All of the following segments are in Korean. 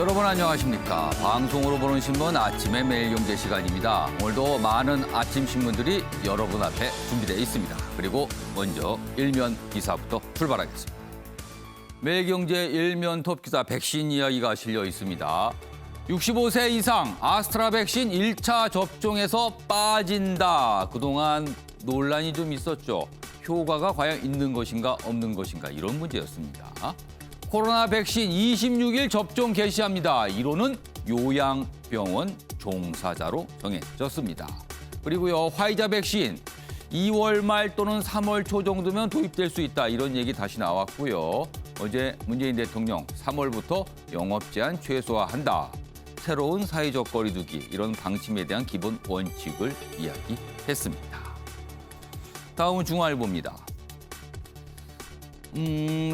여러분 안녕하십니까. 방송으로 보는 신문 아침의 매일경제 시간입니다. 오늘도 많은 아침 신문들이 여러분 앞에 준비되어 있습니다. 그리고 먼저 일면 기사부터 출발하겠습니다. 매일경제 일면 톱 기사 백신 이야기가 실려 있습니다. 65세 이상 아스트라 백신 1차 접종에서 빠진다. 그동안 논란이 좀 있었죠. 효과가 과연 있는 것인가 없는 것인가 이런 문제였습니다. 코로나 백신 26일 접종 개시합니다. 이로는 요양병원 종사자로 정해졌습니다. 그리고요, 화이자 백신 2월 말 또는 3월 초 정도면 도입될 수 있다. 이런 얘기 다시 나왔고요. 어제 문재인 대통령 3월부터 영업 제한 최소화한다. 새로운 사회적 거리 두기 이런 방침에 대한 기본 원칙을 이야기했습니다. 다음은 중앙일보입니다.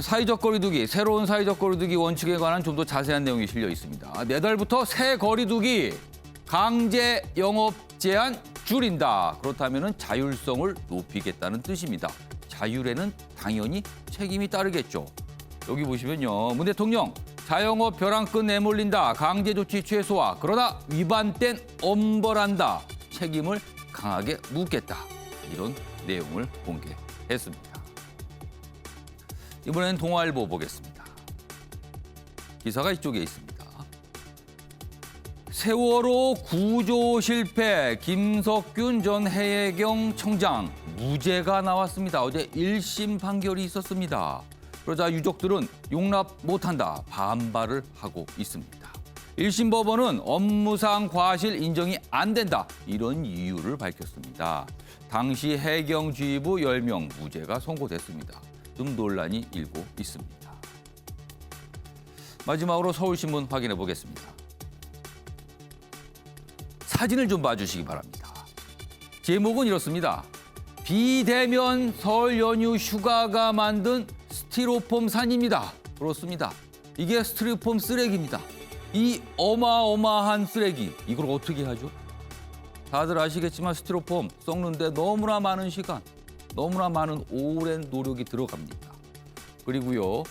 사회적 거리 두기, 새로운 사회적 거리 두기 원칙에 관한 좀 더 자세한 내용이 실려 있습니다. 내달부터 새 거리 두기, 강제 영업 제한 줄인다. 그렇다면 자율성을 높이겠다는 뜻입니다. 자율에는 당연히 책임이 따르겠죠. 여기 보시면요. 문 대통령, 자영업 벼랑끝 내몰린다. 강제 조치 최소화. 그러나 위반된 엄벌한다. 책임을 강하게 묻겠다. 이런 내용을 공개했습니다. 이번엔 동아일보 보겠습니다. 기사가 이쪽에 있습니다. 세월호 구조 실패, 김석균 전 해경 청장 무죄가 나왔습니다. 어제 1심 판결이 있었습니다. 그러자 유족들은 용납 못한다 반발을 하고 있습니다. 1심 법원은 업무상 과실 인정이 안 된다 이런 이유를 밝혔습니다. 당시 해경지휘부 10명 무죄가 선고됐습니다. 좀 논란이 일고 있습니다. 마지막으로 서울신문 확인해 보겠습니다. 사진을 좀 봐주시기 바랍니다. 제목은 이렇습니다. 비대면 설 연휴 휴가가 만든 스티로폼 산입니다. 그렇습니다. 이게 스티로폼 쓰레기입니다. 이 어마어마한 쓰레기, 이걸 어떻게 하죠? 다들 아시겠지만 스티로폼 썩는데 너무나 많은 시간, 너무나 많은 오랜 노력이 들어갑니다. 그리고요,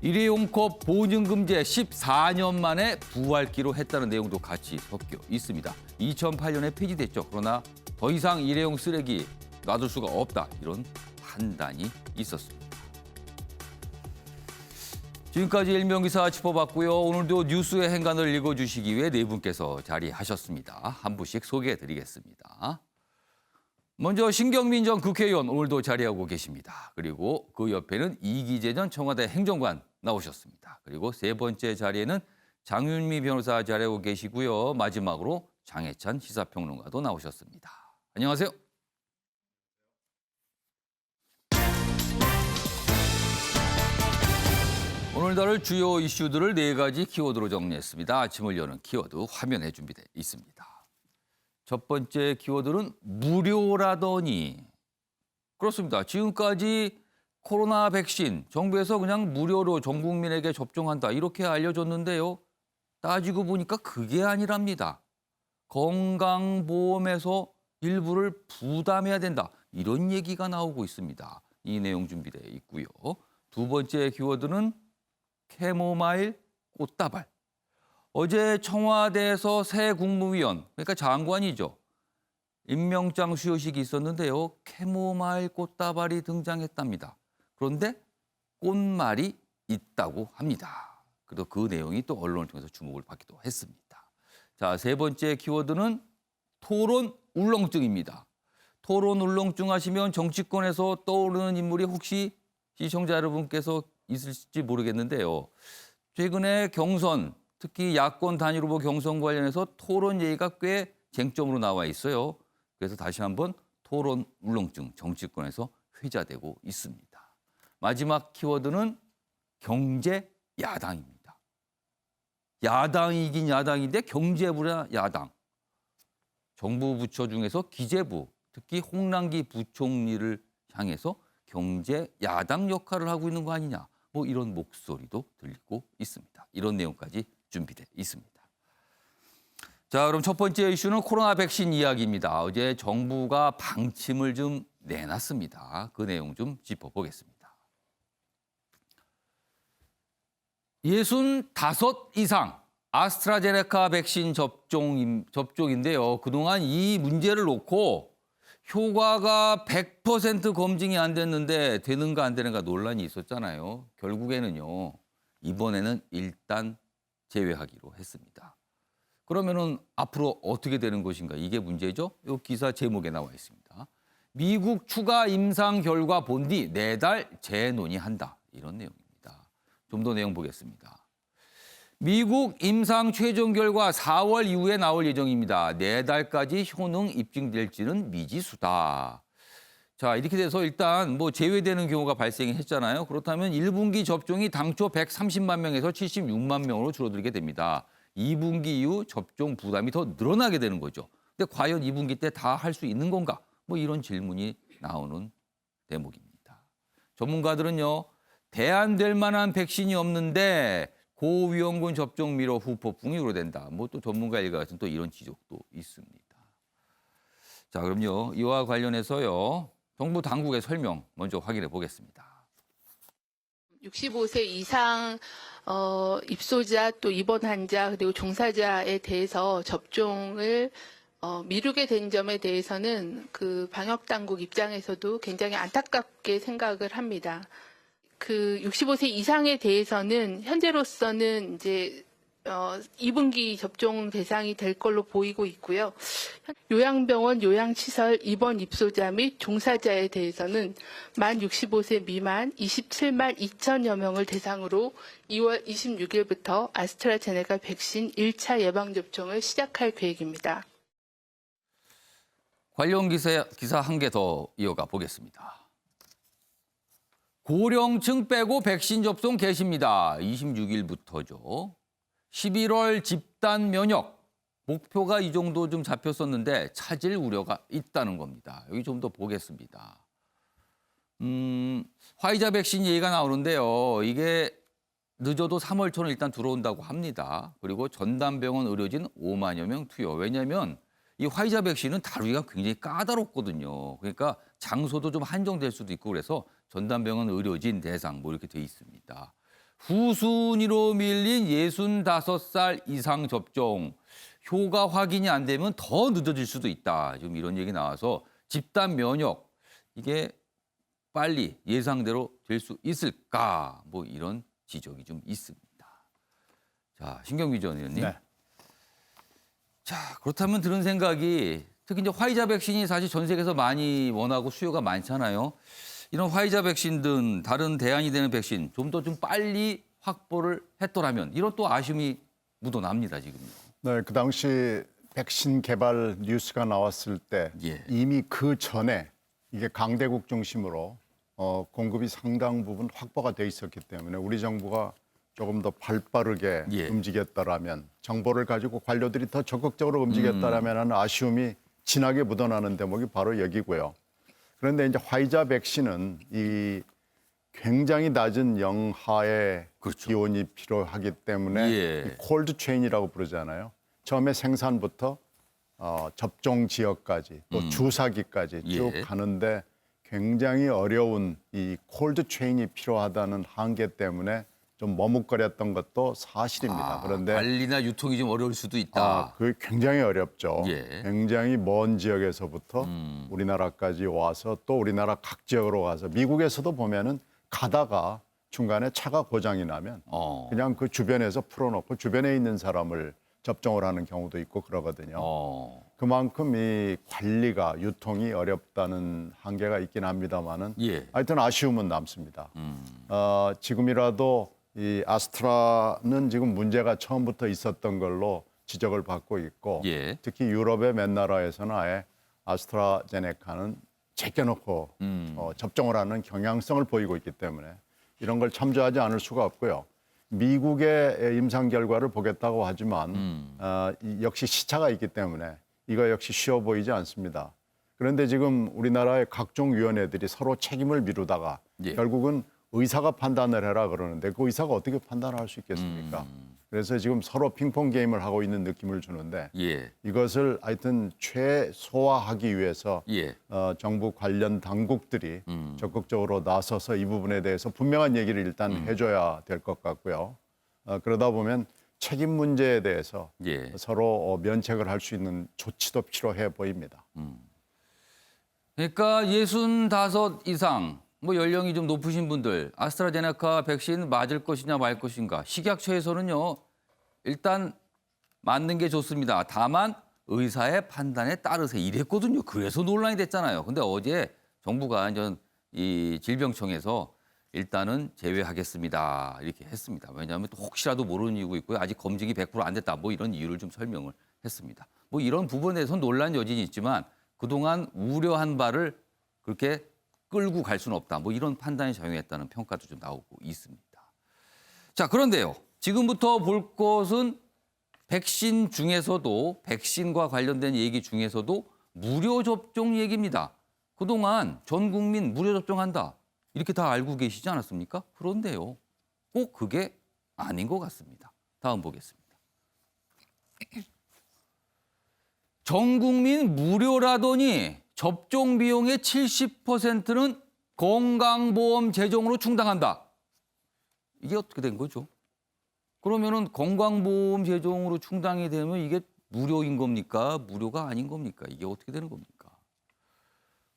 일회용컵 보증금제 14년 만에 부활기로 했다는 내용도 같이 섞여 있습니다. 2008년에 폐지됐죠. 그러나 더 이상 일회용 쓰레기 놔둘 수가 없다. 이런 판단이 있었습니다. 지금까지 일면기사 짚어봤고요. 오늘도 뉴스의 행간을 읽어주시기 위해 네 분께서 자리하셨습니다. 한 분씩 소개해드리겠습니다. 먼저 신경민 전 국회의원 오늘도 자리하고 계십니다. 그리고 그 옆에는 이기재 전 청와대 행정관 나오셨습니다. 그리고 세 번째 자리에는 장윤미 변호사 자리하고 계시고요. 마지막으로 장해찬 시사평론가도 나오셨습니다. 안녕하세요. 오늘 다룰 주요 이슈들을 네 가지 키워드로 정리했습니다. 아침을 여는 키워드 화면에 준비되어 있습니다. 첫 번째 키워드는 무료라더니. 그렇습니다. 지금까지 코로나 백신 정부에서 그냥 무료로 전 국민에게 접종한다 이렇게 알려줬는데요. 따지고 보니까 그게 아니랍니다. 건강보험에서 일부를 부담해야 된다. 이런 얘기가 나오고 있습니다. 이 내용 준비되어 있고요. 두 번째 키워드는 캐모마일 꽃다발. 어제 청와대에서 새 국무위원, 그러니까 장관이죠. 임명장 수여식이 있었는데요. 캐모마일 꽃다발이 등장했답니다. 그런데 꽃말이 있다고 합니다. 그래도 그 내용이 또 언론을 통해서 주목을 받기도 했습니다. 자, 세 번째 키워드는 토론 울렁증입니다. 토론 울렁증 하시면 정치권에서 떠오르는 인물이 혹시 시청자 여러분께서 있을지 모르겠는데요. 최근에 경선, 특히 야권 단일 후보 경선 관련해서 토론 얘기가 꽤 쟁점으로 나와 있어요. 그래서 다시 한번 토론 울렁증 정치권에서 회자되고 있습니다. 마지막 키워드는 경제 야당입니다. 야당이긴 야당인데 경제 분야 야당. 정부 부처 중에서 기재부, 특히 홍남기 부총리를 향해서 경제 야당 역할을 하고 있는 거 아니냐. 뭐 이런 목소리도 들리고 있습니다. 이런 내용까지 준비되어 있습니다. 자, 그럼 첫 번째 이슈는 코로나 백신 이야기입니다. 어제 정부가 방침을 좀 내놨습니다. 그 내용 좀 짚어보겠습니다. 65 이상 아스트라제네카 백신 접종인데요. 그동안 이 문제를 놓고 효과가 100% 검증이 안 됐는데 되는가 안 되는가 논란이 있었잖아요. 결국에는요. 이번에는 일단 제외하기로 했습니다. 그러면은 앞으로 어떻게 되는 것인가? 이게 문제죠. 이 기사 제목에 나와 있습니다. 미국 추가 임상 결과 본 뒤 4달 재논의한다. 이런 내용입니다. 좀 더 내용 보겠습니다. 미국 임상 최종 결과 4월 이후에 나올 예정입니다. 4달까지 효능 입증될지는 미지수다. 자, 이렇게 돼서 일단 뭐 제외되는 경우가 발생했잖아요. 그렇다면 1분기 접종이 당초 130만 명에서 76만 명으로 줄어들게 됩니다. 2분기 이후 접종 부담이 더 늘어나게 되는 거죠. 근데 과연 2분기 때 다 할 수 있는 건가? 뭐 이런 질문이 나오는 대목입니다. 전문가들은요. 대안될 만한 백신이 없는데 고위험군 접종 미뤄 후폭풍이 우려된다. 뭐 또 전문가 일가 같은 또 이런 지적도 있습니다. 자, 그럼요. 이와 관련해서요. 정부 당국의 설명 먼저 확인해 보겠습니다. 65세 이상 입소자 또 입원 환자 그리고 종사자에 대해서 접종을 미루게 된 점에 대해서는 그 방역 당국 입장에서도 굉장히 안타깝게 생각을 합니다. 그 65세 이상에 대해서는 현재로서는 이제 2분기 접종 대상이 될 걸로 보이고 있고요. 요양병원, 요양시설 입원 입소자 및 종사자에 대해서는 만 65세 미만 27만 2천여 명을 대상으로 2월 26일부터 아스트라제네카 백신 1차 예방접종을 시작할 계획입니다. 관련 기사 한 개 더 이어가 보겠습니다. 고령층 빼고 백신 접종 개시입니다. 26일부터죠. 11월 집단 면역 목표가 이 정도 좀 잡혔었는데 차질 우려가 있다는 겁니다. 여기 좀 더 보겠습니다. 화이자 백신 얘기가 나오는데요. 이게 늦어도 3월 초는 일단 들어온다고 합니다. 그리고 전담병원 의료진 5만여 명 투여. 왜냐하면 이 화이자 백신은 다루기가 굉장히 까다롭거든요. 그러니까 장소도 좀 한정될 수도 있고 그래서 전담병원 의료진 대상 뭐 이렇게 돼 있습니다. 후순위로 밀린 65살 이상 접종 효과 확인이 안 되면 더 늦어질 수도 있다. 지금 이런 얘기 나와서 집단 면역 이게 빨리 예상대로 될 수 있을까? 뭐 이런 지적이 좀 있습니다. 자, 신경미 전 의원님. 네. 자, 그렇다면 드는 생각이 특히 이제 화이자 백신이 사실 전 세계에서 많이 원하고 수요가 많잖아요. 이런 화이자 백신 등 다른 대안이 되는 백신 좀 더 좀 빨리 확보를 했더라면 이런 또 아쉬움이 묻어납니다, 지금요. 네, 그 당시 백신 개발 뉴스가 나왔을 때 예. 이미 그 전에 이게 강대국 중심으로 공급이 상당 부분 확보가 돼 있었기 때문에 우리 정부가 조금 더 발빠르게 예. 움직였더라면 정보를 가지고 관료들이 더 적극적으로 움직였더라면 하는 아쉬움이 진하게 묻어나는 대목이 바로 여기고요. 그런데 이제 화이자 백신은 이 굉장히 낮은 영하의 그렇죠. 기온이 필요하기 때문에 예. 이 콜드 체인이라고 부르잖아요. 처음에 생산부터 접종 지역까지 또 주사기까지 쭉 예. 가는데 굉장히 어려운 이 콜드 체인이 필요하다는 한계 때문에 좀 머뭇거렸던 것도 사실입니다. 그런데 관리나 유통이 좀 어려울 수도 있다. 그게 굉장히 어렵죠. 예. 굉장히 먼 지역에서부터 우리나라까지 와서 또 우리나라 각 지역으로 가서 미국에서도 보면은 가다가 중간에 차가 고장이 나면 그냥 그 주변에서 풀어놓고 주변에 있는 사람을 접종을 하는 경우도 있고 그러거든요. 그만큼 이 관리가 유통이 어렵다는 한계가 있긴 합니다만은 예. 하여튼 아쉬움은 남습니다. 지금이라도 이 아스트라는 지금 문제가 처음부터 있었던 걸로 지적을 받고 있고 예. 특히 유럽의 몇 나라에서는 아예 아스트라제네카는 제껴놓고 접종을 하는 경향성을 보이고 있기 때문에 이런 걸 참조하지 않을 수가 없고요. 미국의 임상 결과를 보겠다고 하지만 역시 시차가 있기 때문에 이거 역시 쉬워 보이지 않습니다. 그런데 지금 우리나라의 각종 위원회들이 서로 책임을 미루다가 예. 결국은 의사가 판단을 해라 그러는데 그 의사가 어떻게 판단을 할 수 있겠습니까? 그래서 지금 서로 핑퐁 게임을 하고 있는 느낌을 주는데 예. 이것을 하여튼 최소화하기 위해서 예. 정부 관련 당국들이 적극적으로 나서서 이 부분에 대해서 분명한 얘기를 일단 해줘야 될 것 같고요. 그러다 보면 책임 문제에 대해서 예. 서로 면책을 할 수 있는 조치도 필요해 보입니다. 그러니까 65 이상 뭐 연령이 좀 높으신 분들 아스트라제네카 백신 맞을 것이냐 말 것인가 식약처에서는요. 일단 맞는 게 좋습니다. 다만 의사의 판단에 따르세요. 이랬거든요. 그래서 논란이 됐잖아요. 근데 어제 정부가 이제 이 질병청에서 일단은 제외하겠습니다. 이렇게 했습니다. 왜냐하면 또 혹시라도 모르는 이유가 있고요. 아직 검증이 100% 안 됐다. 뭐 이런 이유를 좀 설명을 했습니다. 뭐 이런 부분에 대해서는 논란 여진이 있지만 그동안 우려한 바를 그렇게 끌고 갈 수는 없다. 뭐 이런 판단이 작용했다는 평가도 좀 나오고 있습니다. 자, 그런데요. 지금부터 볼 것은 백신 중에서도 백신과 관련된 얘기 중에서도 무료 접종 얘기입니다. 그동안 전 국민 무료 접종한다. 이렇게 다 알고 계시지 않았습니까? 그런데요. 꼭 그게 아닌 것 같습니다. 다음 보겠습니다. 전 국민 무료라더니 접종 비용의 70%는 건강보험 재정으로 충당한다. 이게 어떻게 된 거죠? 그러면은 건강보험 재정으로 충당이 되면 이게 무료인 겁니까? 무료가 아닌 겁니까? 이게 어떻게 되는 겁니까?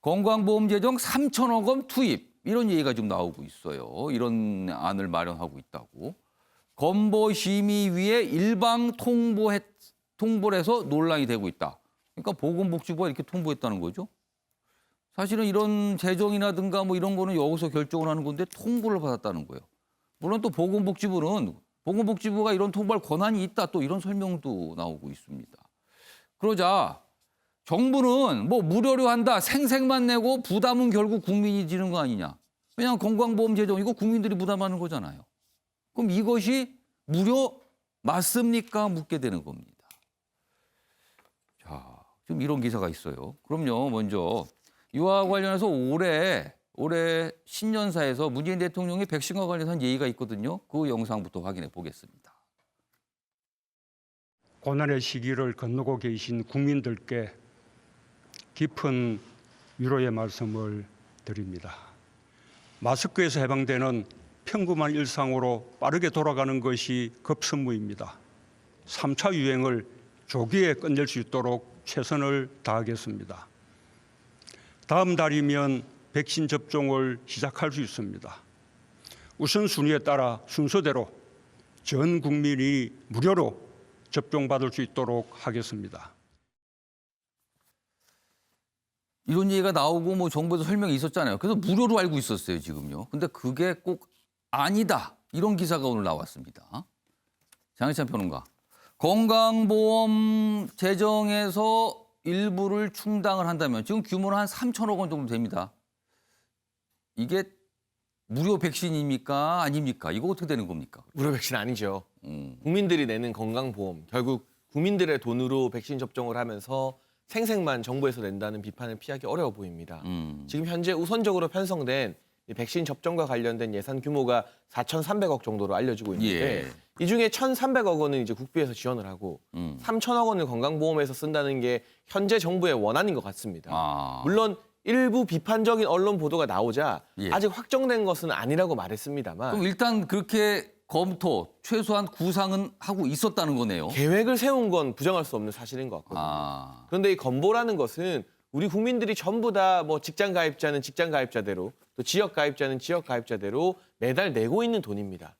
건강보험 재정 3천억 원 투입 이런 얘기가 좀 나오고 있어요. 이런 안을 마련하고 있다고. 건보심의위에 일방 통보를 해서 논란이 되고 있다. 그러니까 보건복지부가 이렇게 통보했다는 거죠. 사실은 이런 재정이라든가 뭐 이런 거는 여기서 결정을 하는 건데 통보를 받았다는 거예요. 물론 또 보건복지부가 이런 통보할 권한이 있다. 또 이런 설명도 나오고 있습니다. 그러자 정부는 뭐 무료로 한다. 생색만 내고 부담은 결국 국민이 지는 거 아니냐. 왜냐하면 건강보험 재정 이거 국민들이 부담하는 거잖아요. 그럼 이것이 무료 맞습니까? 묻게 되는 겁니다. 자, 지금 이런 기사가 있어요. 그럼요. 먼저 이와 관련해서 올해 신년사에서 문재인 대통령이 백신과 관련한 예의가 있거든요. 그 영상부터 확인해 보겠습니다. 고난의 시기를 건너고 계신 국민들께 깊은 위로의 말씀을 드립니다. 마스크에서 해방되는 평범한 일상으로 빠르게 돌아가는 것이 급선무입니다. 3차 유행을 조기에 끝낼 수 있도록 최선을 다하겠습니다. 다음 달이면 백신 접종을 시작할 수 있습니다. 우선순위에 따라 순서대로 전 국민이 무료로 접종받을 수 있도록 하겠습니다. 이런 얘기가 나오고 뭐 정부에서 설명이 있었잖아요. 그래서 무료로 알고 있었어요, 지금요. 근데 그게 꼭 아니다. 이런 기사가 오늘 나왔습니다. 장혜찬 평론가. 건강보험 재정에서 일부를 충당을 한다면 지금 규모는 한 3천억 원 정도 됩니다. 이게 무료 백신입니까? 아닙니까? 이거 어떻게 되는 겁니까? 무료 백신 아니죠. 국민들이 내는 건강보험, 결국 국민들의 돈으로 백신 접종을 하면서 생색만 정부에서 낸다는 비판을 피하기 어려워 보입니다. 지금 현재 우선적으로 편성된 이 백신 접종과 관련된 예산 규모가 4,300억 정도로 알려지고 있는데 예. 이 중에 1,300억 원은 이제 국비에서 지원을 하고 3,000억 원을 건강보험에서 쓴다는 게 현재 정부의 원안인 것 같습니다. 물론 일부 비판적인 언론 보도가 나오자 예. 아직 확정된 것은 아니라고 말했습니다만 그럼 일단 그렇게 검토, 최소한 구상은 하고 있었다는 거네요. 계획을 세운 건 부정할 수 없는 사실인 것 같거든요. 그런데 이 건보라는 것은 우리 국민들이 전부 다 뭐 직장 가입자는 직장 가입자대로 또 지역 가입자는 지역 가입자대로 매달 내고 있는 돈입니다.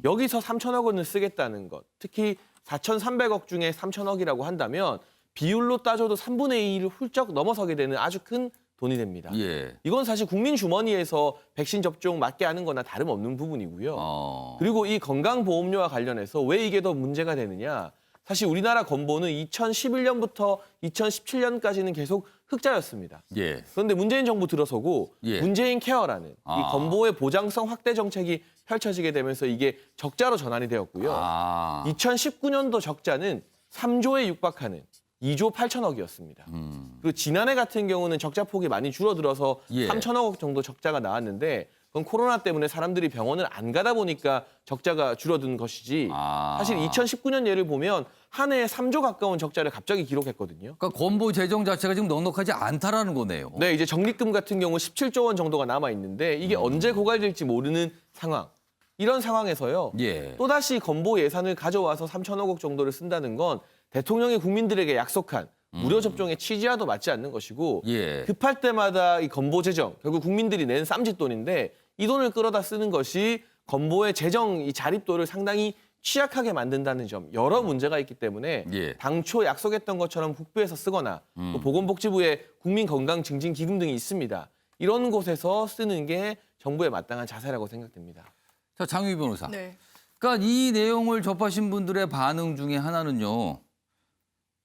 여기서 3천억 원을 쓰겠다는 것, 특히 4,300억 중에 3천억이라고 한다면 비율로 따져도 3분의 2를 훌쩍 넘어서게 되는 아주 큰 돈이 됩니다. 예. 이건 사실 국민 주머니에서 백신 접종 맞게 하는 거나 다름없는 부분이고요. 그리고 이 건강보험료와 관련해서 왜 이게 더 문제가 되느냐. 사실 우리나라 건보는 2011년부터 2017년까지는 계속 흑자였습니다. 예. 그런데 문재인 정부 들어서고 예. 문재인 케어라는 이 건보의 보장성 확대 정책이 펼쳐지게 되면서 이게 적자로 전환이 되었고요. 2019년도 적자는 3조에 육박하는 2조 8천억이었습니다. 그리고 지난해 같은 경우는 적자 폭이 많이 줄어들어서 예. 3천억 정도 적자가 나왔는데 그건 코로나 때문에 사람들이 병원을 안 가다 보니까 적자가 줄어든 것이지 사실 2019년 예를 보면 한 해에 3조 가까운 적자를 갑자기 기록했거든요. 그러니까 건보 재정 자체가 지금 넉넉하지 않다라는 거네요. 네, 이제 적립금 같은 경우 17조 원 정도가 남아 있는데 이게 언제 고갈될지 모르는 상황. 이런 상황에서요. 예. 또다시 건보 예산을 가져와서 3천억 원 정도를 쓴다는 건 대통령이 국민들에게 약속한 무료 접종의 취지와도 맞지 않는 것이고 예. 급할 때마다 이 건보 재정 결국 국민들이 낸 쌈짓돈인데 이 돈을 끌어다 쓰는 것이 건보의 재정 이 자립도를 상당히 취약하게 만든다는 점 여러 문제가 있기 때문에 예. 당초 약속했던 것처럼 국부에서 쓰거나 또 보건복지부에 국민건강증진기금 등이 있습니다. 이런 곳에서 쓰는 게 정부의 마땅한 자세라고 생각됩니다. 자, 장유희 변호사. 네. 그러니까 이 내용을 접하신 분들의 반응 중에 하나는요.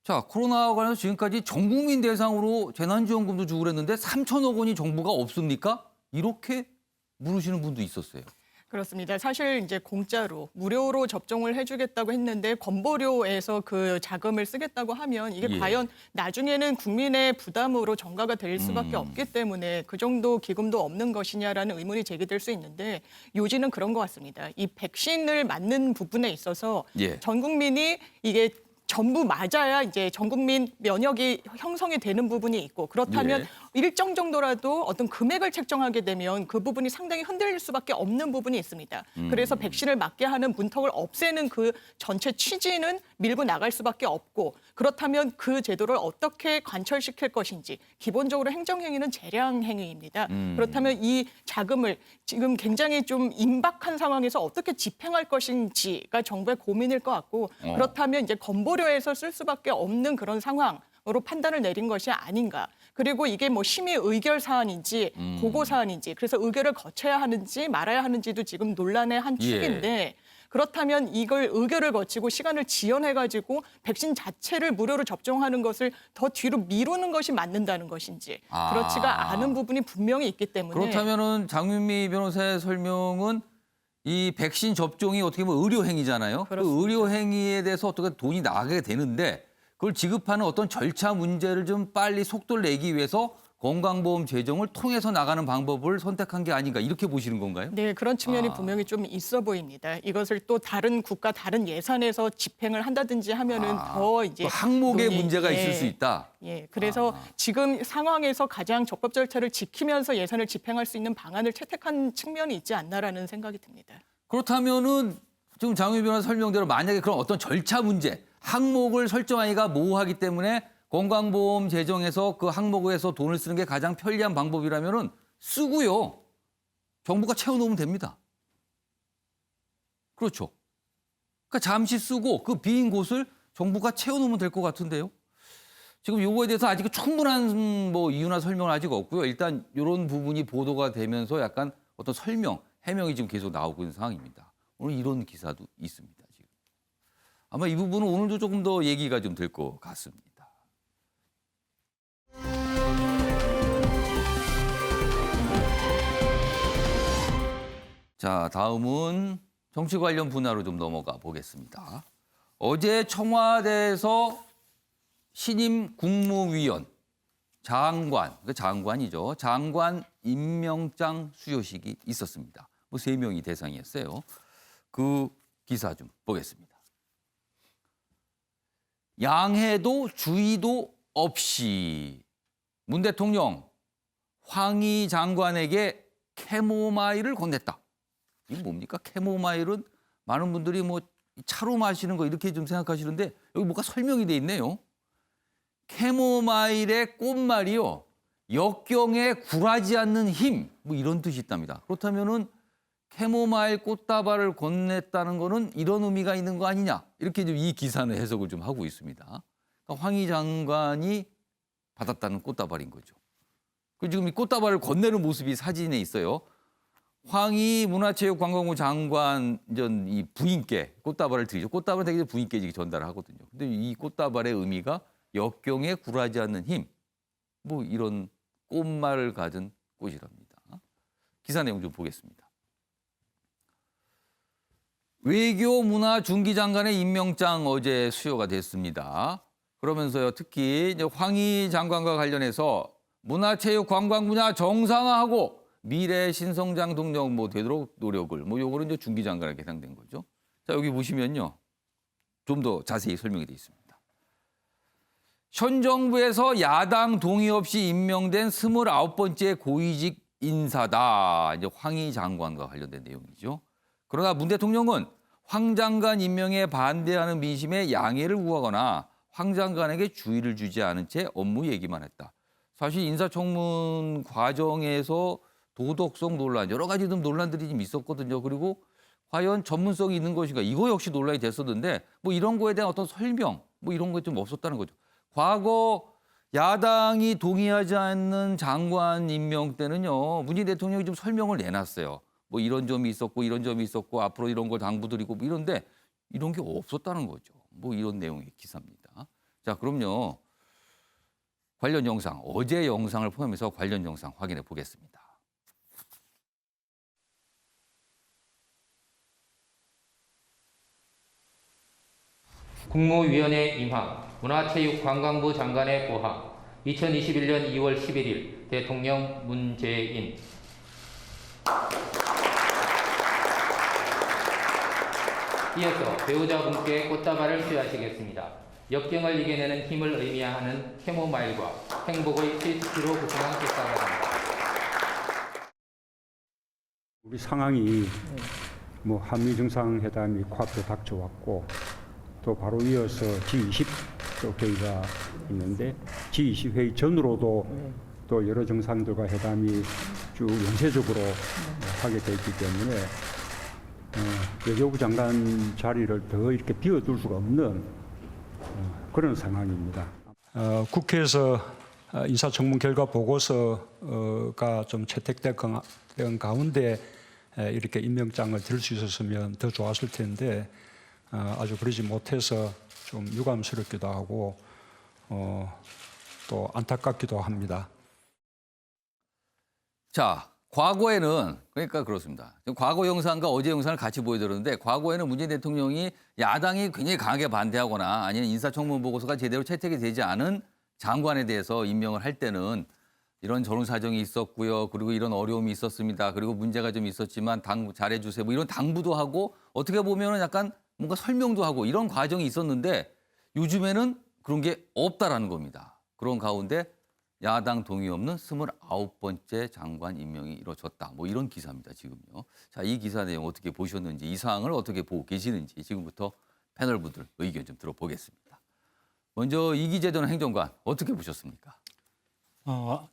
자, 코로나와 관해서 지금까지 전 국민 대상으로 재난지원금도 주고 그랬는데 3천억 원이 정부가 없습니까? 이렇게 물으시는 분도 있었어요. 그렇습니다. 사실 이제 공짜로 무료로 접종을 해주겠다고 했는데 건보료에서 그 자금을 쓰겠다고 하면 이게 예. 과연 나중에는 국민의 부담으로 전가가 될 수밖에 없기 때문에 그 정도 기금도 없는 것이냐라는 의문이 제기될 수 있는데 요지는 그런 것 같습니다. 이 백신을 맞는 부분에 있어서 예. 전 국민이 이게 전부 맞아야 이제 전 국민 면역이 형성이 되는 부분이 있고 그렇다면 예. 일정 정도라도 어떤 금액을 책정하게 되면 그 부분이 상당히 흔들릴 수밖에 없는 부분이 있습니다. 그래서 백신을 맞게 하는 문턱을 없애는 그 전체 취지는 밀고 나갈 수밖에 없고 그렇다면 그 제도를 어떻게 관철시킬 것인지 기본적으로 행정행위는 재량행위입니다. 그렇다면 이 자금을 지금 굉장히 좀 임박한 상황에서 어떻게 집행할 것인지가 정부의 고민일 것 같고 그렇다면 이제 건보료에서 쓸 수밖에 없는 그런 상황으로 판단을 내린 것이 아닌가. 그리고 이게 뭐 심의 의결 사안인지 고고 사안인지 그래서 의결을 거쳐야 하는지 말아야 하는지도 지금 논란의 한 축인데 그렇다면 이걸 의결을 거치고 시간을 지연해가지고 백신 자체를 무료로 접종하는 것을 더 뒤로 미루는 것이 맞는다는 것인지 그렇지가 않은 부분이 분명히 있기 때문에 그렇다면은 장윤미 변호사의 설명은 이 백신 접종이 어떻게 보면 의료 행위잖아요. 그 그렇습니다. 의료 행위에 대해서 어떻게 돈이 나가게 되는데 그걸 지급하는 어떤 절차 문제를 좀 빨리 속도를 내기 위해서 건강보험 재정을 통해서 나가는 방법을 선택한 게 아닌가 이렇게 보시는 건가요? 네, 그런 측면이 분명히 좀 있어 보입니다. 이것을 또 다른 국가 다른 예산에서 집행을 한다든지 하면은 더 이제 또 항목에 논의, 문제가 있을 수 있다. 예, 그래서 지금 상황에서 가장 적법 절차를 지키면서 예산을 집행할 수 있는 방안을 채택한 측면이 있지 않나라는 생각이 듭니다. 그렇다면은 지금 장윤미 변호사 설명대로 만약에 그런 어떤 절차 문제, 항목을 설정하기가 모호하기 때문에 건강보험 재정에서 그 항목에서 돈을 쓰는 게 가장 편리한 방법이라면은 쓰고요. 정부가 채워놓으면 됩니다. 그렇죠. 그러니까 잠시 쓰고 그 빈 곳을 정부가 채워놓으면 될 것 같은데요. 지금 요거에 대해서 아직 충분한 뭐 이유나 설명은 아직 없고요. 일단 이런 부분이 보도가 되면서 약간 어떤 설명, 해명이 지금 계속 나오고 있는 상황입니다. 오늘 이런 기사도 있습니다. 지금. 아마 이 부분은 오늘도 조금 더 얘기가 좀 될 것 같습니다. 자, 다음은 정치 관련 분야로 좀 넘어가 보겠습니다. 어제 청와대에서 신임 국무위원, 장관, 그 장관이죠. 장관 임명장 수여식이 있었습니다. 뭐 3명이 대상이었어요. 그 기사 좀 보겠습니다. 양해도 주의도 없이 문 대통령 황희 장관에게 캐모마일을 건넸다. 이게 뭡니까? 캐모마일은 많은 분들이 뭐 차로 마시는 거 이렇게 좀 생각하시는데 여기 뭐가 설명이 돼 있네요. 캐모마일의 꽃말이요. 역경에 굴하지 않는 힘. 뭐 이런 뜻이 있답니다. 그렇다면은 캐모마일 꽃다발을 건넸다는 거는 이런 의미가 있는 거 아니냐. 이렇게 좀 이 기사는 해석을 좀 하고 있습니다. 그러니까 황희 장관이 받았다는 꽃다발인 거죠. 그 지금 이 꽃다발을 건네는 모습이 사진에 있어요. 황희 문화체육관광부 장관 전 이 부인께 꽃다발을 드리죠. 꽃다발은 되게 부인께 이제 전달을 하거든요. 근데 이 꽃다발의 의미가 역경에 굴하지 않는 힘. 뭐 이런 꽃말을 가진 꽃이랍니다. 기사 내용 좀 보겠습니다. 외교문화중기장관의 임명장 어제 수여가 됐습니다. 그러면서요, 특히 이제 황희 장관과 관련해서 문화체육관광 분야 정상화하고 미래 신성장 동력 뭐 되도록 노력을 뭐 요거는 이제 중기장관에게 해당된 거죠. 자, 여기 보시면요. 좀 더 자세히 설명이 되어 있습니다. 현 정부에서 야당 동의 없이 임명된 29번째 고위직 인사다. 이제 황희 장관과 관련된 내용이죠. 그러나 문 대통령은 황 장관 임명에 반대하는 민심에 양해를 구하거나 황 장관에게 주의를 주지 않은 채 업무 얘기만 했다. 사실 인사청문 과정에서 도덕성 논란, 여러 가지 좀 논란들이 좀 있었거든요. 그리고 과연 전문성이 있는 것인가, 이거 역시 논란이 됐었는데 뭐 이런 거에 대한 어떤 설명, 뭐 이런 거 좀 없었다는 거죠. 과거 야당이 동의하지 않는 장관 임명 때는요, 문재인 대통령이 좀 설명을 내놨어요. 뭐 이런 점이 있었고 이런 점이 있었고 앞으로 이런 걸 당부드리고 뭐 이런데 이런 게 없었다는 거죠. 뭐 이런 내용의 기사입니다. 자, 그럼요. 관련 영상, 어제 영상을 포함해서 관련 영상 확인해 보겠습니다. 국무위원회 임하, 문화체육관광부 장관의 고하, 2021년 2월 11일 대통령 문재인. 이어서 배우자분께 꽃다발을 수여하시겠습니다. 역경을 이겨내는 힘을 의미하는 캐모마일과 행복의 CHP로 구성한 꽃다발입니다. 우리 상황이 뭐 한미 정상회담이 코앞에 닥쳐왔고 또 바로 이어서 G20 또 회의가 있는데 G20 회의 전으로도 또 여러 정상들과 회담이 쭉 연쇄적으로 하게 돼 있기 때문에 외교부 장관 자리를 더 이렇게 비워둘 수가 없는 그런 상황입니다. 국회에서 인사청문 결과 보고서가 좀 채택된 가운데 이렇게 임명장을 들 수 있었으면 더 좋았을 텐데 아주 그러지 못해서 좀 유감스럽기도 하고 또 안타깝기도 합니다. 자, 과거에는 그러니까 그렇습니다. 과거 영상과 어제 영상을 같이 보여드렸는데 과거에는 문재인 대통령이 야당이 굉장히 강하게 반대하거나 아니면 인사청문 보고서가 제대로 채택이 되지 않은 장관에 대해서 임명을 할 때는 이런 저런 사정이 있었고요. 그리고 이런 어려움이 있었습니다. 그리고 문제가 좀 있었지만 잘해주세요. 뭐 이런 당부도 하고 어떻게 보면은 약간 뭔가 설명도 하고 이런 과정이 있었는데 요즘에는 그런 게 없다라는 겁니다. 그런 가운데 야당 동의 없는 29번째 장관 임명이 이루어졌다. 뭐 이런 기사입니다, 지금요. 자, 이 기사 내용 어떻게 보셨는지, 이 사항을 어떻게 보고 계시는지 지금부터 패널분들 의견 좀 들어보겠습니다. 먼저 이기재 전 행정관 어떻게 보셨습니까?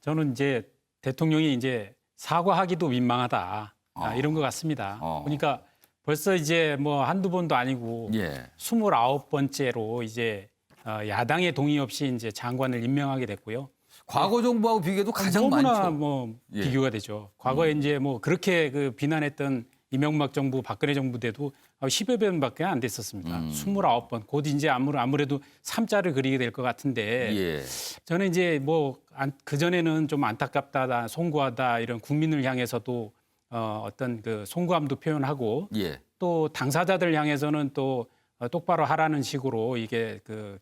저는 이제 대통령이 이제 사과하기도 민망하다. 이런 것 같습니다. 그러니까 벌써 이제 뭐 한두 번도 아니고 예. 29번째로 이제 야당의 동의 없이 이제 장관을 임명하게 됐고요. 과거 정부하고 비교해도 가장 너무나 많죠. 뭐 예. 비교가 되죠. 과거에 이제 뭐 그렇게 그 비난했던 이명박 정부, 박근혜 정부 때도 10여 번밖에 안 됐었습니다. 29번. 곧 이제 아무래도 3자를 그리게 될 것 같은데 예. 저는 이제 뭐 그전에는 좀 안타깝다, 송구하다 이런 국민을 향해서도 어떤 그 송구함도 표현하고 예. 또 당사자들 향해서는 또 똑바로 하라는 식으로 이게 그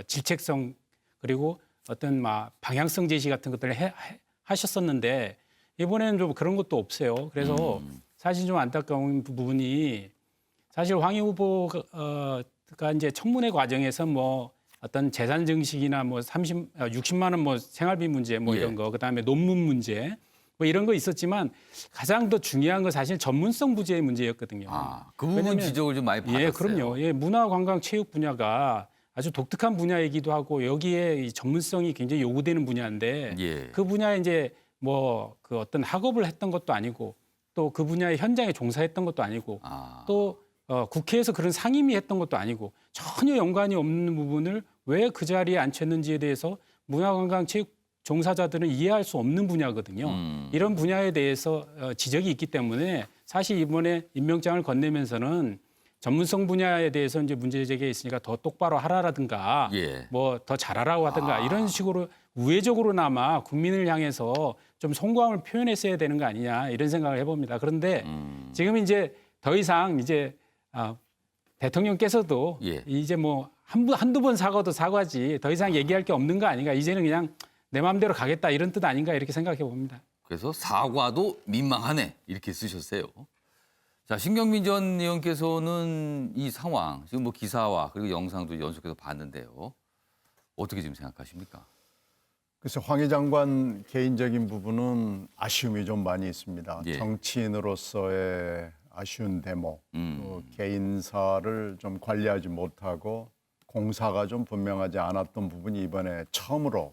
질책성 그리고 어떤 방향성 제시 같은 것들을 하셨었는데 이번에는 좀 그런 것도 없어요. 그래서 사실 좀 안타까운 부분이 사실 황희 후보가 이제 청문회 과정에서 뭐 어떤 재산 증식이나 뭐 60만 원 뭐 생활비 문제 뭐 예. 이런 거 그다음에 논문 문제 뭐 이런 거 있었지만 가장 더 중요한 건 사실 전문성 부재의 문제였거든요. 그 부분 왜냐면- 지적을 좀 많이 받았어요. 예, 그럼요. 예, 문화, 관광, 체육 분야가 아주 독특한 분야이기도 하고 여기에 이 전문성이 굉장히 요구되는 분야인데 예. 그 분야에 이제 뭐 그 어떤 학업을 했던 것도 아니고 또 그 분야의 현장에 종사했던 것도 아니고 또 국회에서 그런 상임위 했던 것도 아니고 전혀 연관이 없는 부분을 왜 그 자리에 앉혔는지에 대해서 문화관광체육 종사자들은 이해할 수 없는 분야거든요. 이런 분야에 대해서 지적이 있기 때문에 사실 이번에 임명장을 건네면서는 전문성 분야에 대해서 이제 문제 제기가 있으니까 더 똑바로 하라라든가 예. 뭐 더 잘하라고 하든가 이런 식으로 우회적으로나마 국민을 향해서 좀 송구함을 표현했어야 되는 거 아니냐 이런 생각을 해봅니다. 그런데 지금 이제 더 이상 이제 대통령께서도 예. 이제 뭐 한두 번 사과도 사과지 더 이상 얘기할 게 없는 거 아닌가 이제는 그냥 내 마음대로 가겠다 이런 뜻 아닌가 이렇게 생각해 봅니다. 그래서 사과도 민망하네 이렇게 쓰셨어요. 자, 신경민 전 의원께서는 이 상황 지금 뭐 기사와 그리고 영상도 연속해서 봤는데요. 어떻게 지금 생각하십니까? 그래서 황희 장관 개인적인 부분은 아쉬움이 좀 많이 있습니다. 예. 정치인으로서의 아쉬운 대목, 또 개인사를 좀 관리하지 못하고 공사가 좀 분명하지 않았던 부분이 이번에 처음으로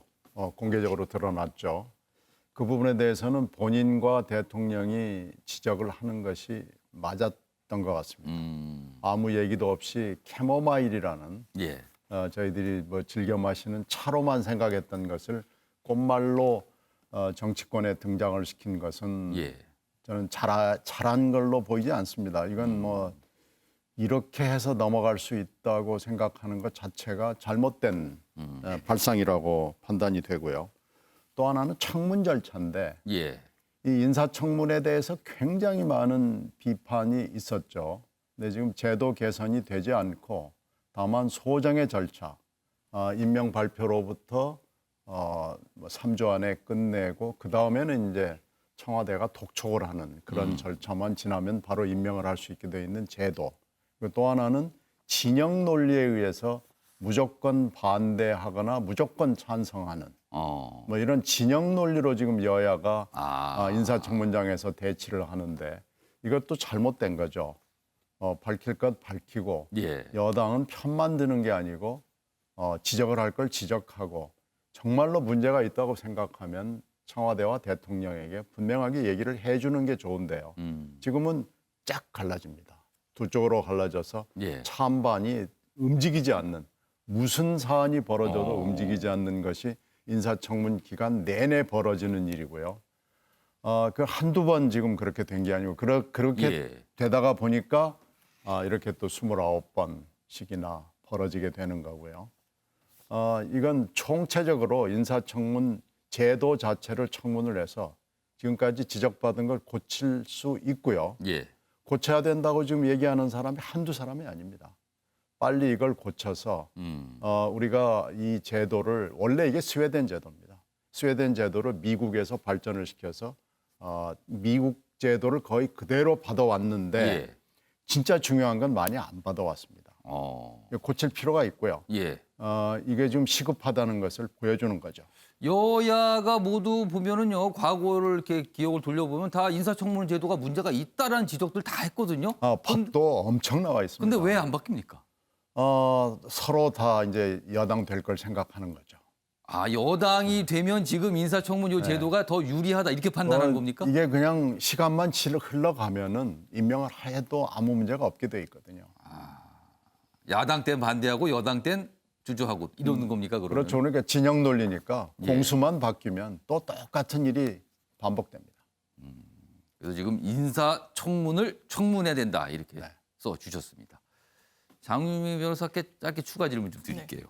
공개적으로 드러났죠. 그 부분에 대해서는 본인과 대통령이 지적을 하는 것이 맞았던 것 같습니다. 아무 얘기도 없이 캐모마일이라는 예. 저희들이 뭐 즐겨 마시는 차로만 생각했던 것을 꽃말로 정치권에 등장을 시킨 것은 예. 저는 잘한 걸로 보이지 않습니다. 이건 뭐 이렇게 해서 넘어갈 수 있다고 생각하는 것 자체가 잘못된 발상이라고 판단이 되고요. 또 하나는 청문 절차인데 예. 이 인사청문에 대해서 굉장히 많은 비판이 있었죠. 근데 지금 제도 개선이 되지 않고 다만 소정의 절차, 임명 발표로부터 3주 안에 끝내고 그 다음에는 이제 청와대가 독촉을 하는 그런 절차만 지나면 바로 임명을 할 수 있게 돼 있는 제도. 그리고 또 하나는 진영 논리에 의해서 무조건 반대하거나 무조건 찬성하는 뭐 이런 진영 논리로 지금 여야가 인사청문장에서 대치를 하는데 이것도 잘못된 거죠. 밝힐 것 밝히고 예. 여당은 편만 드는 게 아니고 지적을 할 걸 지적하고 정말로 문제가 있다고 생각하면 청와대와 대통령에게 분명하게 얘기를 해주는 게 좋은데요. 지금은 쫙 갈라집니다. 두 쪽으로 갈라져서 예. 찬반이 움직이지 않는 무슨 사안이 벌어져도 움직이지 않는 것이 인사청문 기간 내내 벌어지는 일이고요. 그 한두 번 지금 그렇게 된 게 아니고 그렇게 예. 되다가 보니까 이렇게 또 29번씩이나 벌어지게 되는 거고요. 이건 총체적으로 인사청문 제도 자체를 청문을 해서 지금까지 지적받은 걸 고칠 수 있고요. 예. 고쳐야 된다고 지금 얘기하는 사람이 한두 사람이 아닙니다. 빨리 이걸 고쳐서 우리가 이 제도를 원래 이게 스웨덴 제도입니다. 스웨덴 제도를 미국에서 발전을 시켜서 미국 제도를 거의 그대로 받아왔는데 예. 진짜 중요한 건 많이 안 받아왔습니다. 고칠 필요가 있고요. 예. 이게 좀 시급하다는 것을 보여주는 거죠. 여야가 모두 보면은요, 과거를 이렇게 기억을 돌려보면 다 인사청문 제도가 문제가 있다라는 지적들 다 했거든요. 법도 엄청 나와 있습니다. 근데 왜 안 바뀝니까? 서로 다 이제 여당 될 걸 생각하는 거죠. 여당이 되면 지금 인사청문 요 제도가 더 유리하다 이렇게 판단한 겁니까? 이게 그냥 시간만 흘러가면은 임명을 해도 아무 문제가 없게 돼 있거든요. 야당 땐 반대하고 여당 땐 주저하고 이러는 겁니까? 그러면? 그렇죠. 그러니까 진영 논리니까 예. 공수만 바뀌면 또 똑같은 일이 반복됩니다. 그래서 지금 인사청문을 청문해야 된다 이렇게 네. 써주셨습니다. 장유미 변호사께 짧게 추가 질문 좀 드릴게요.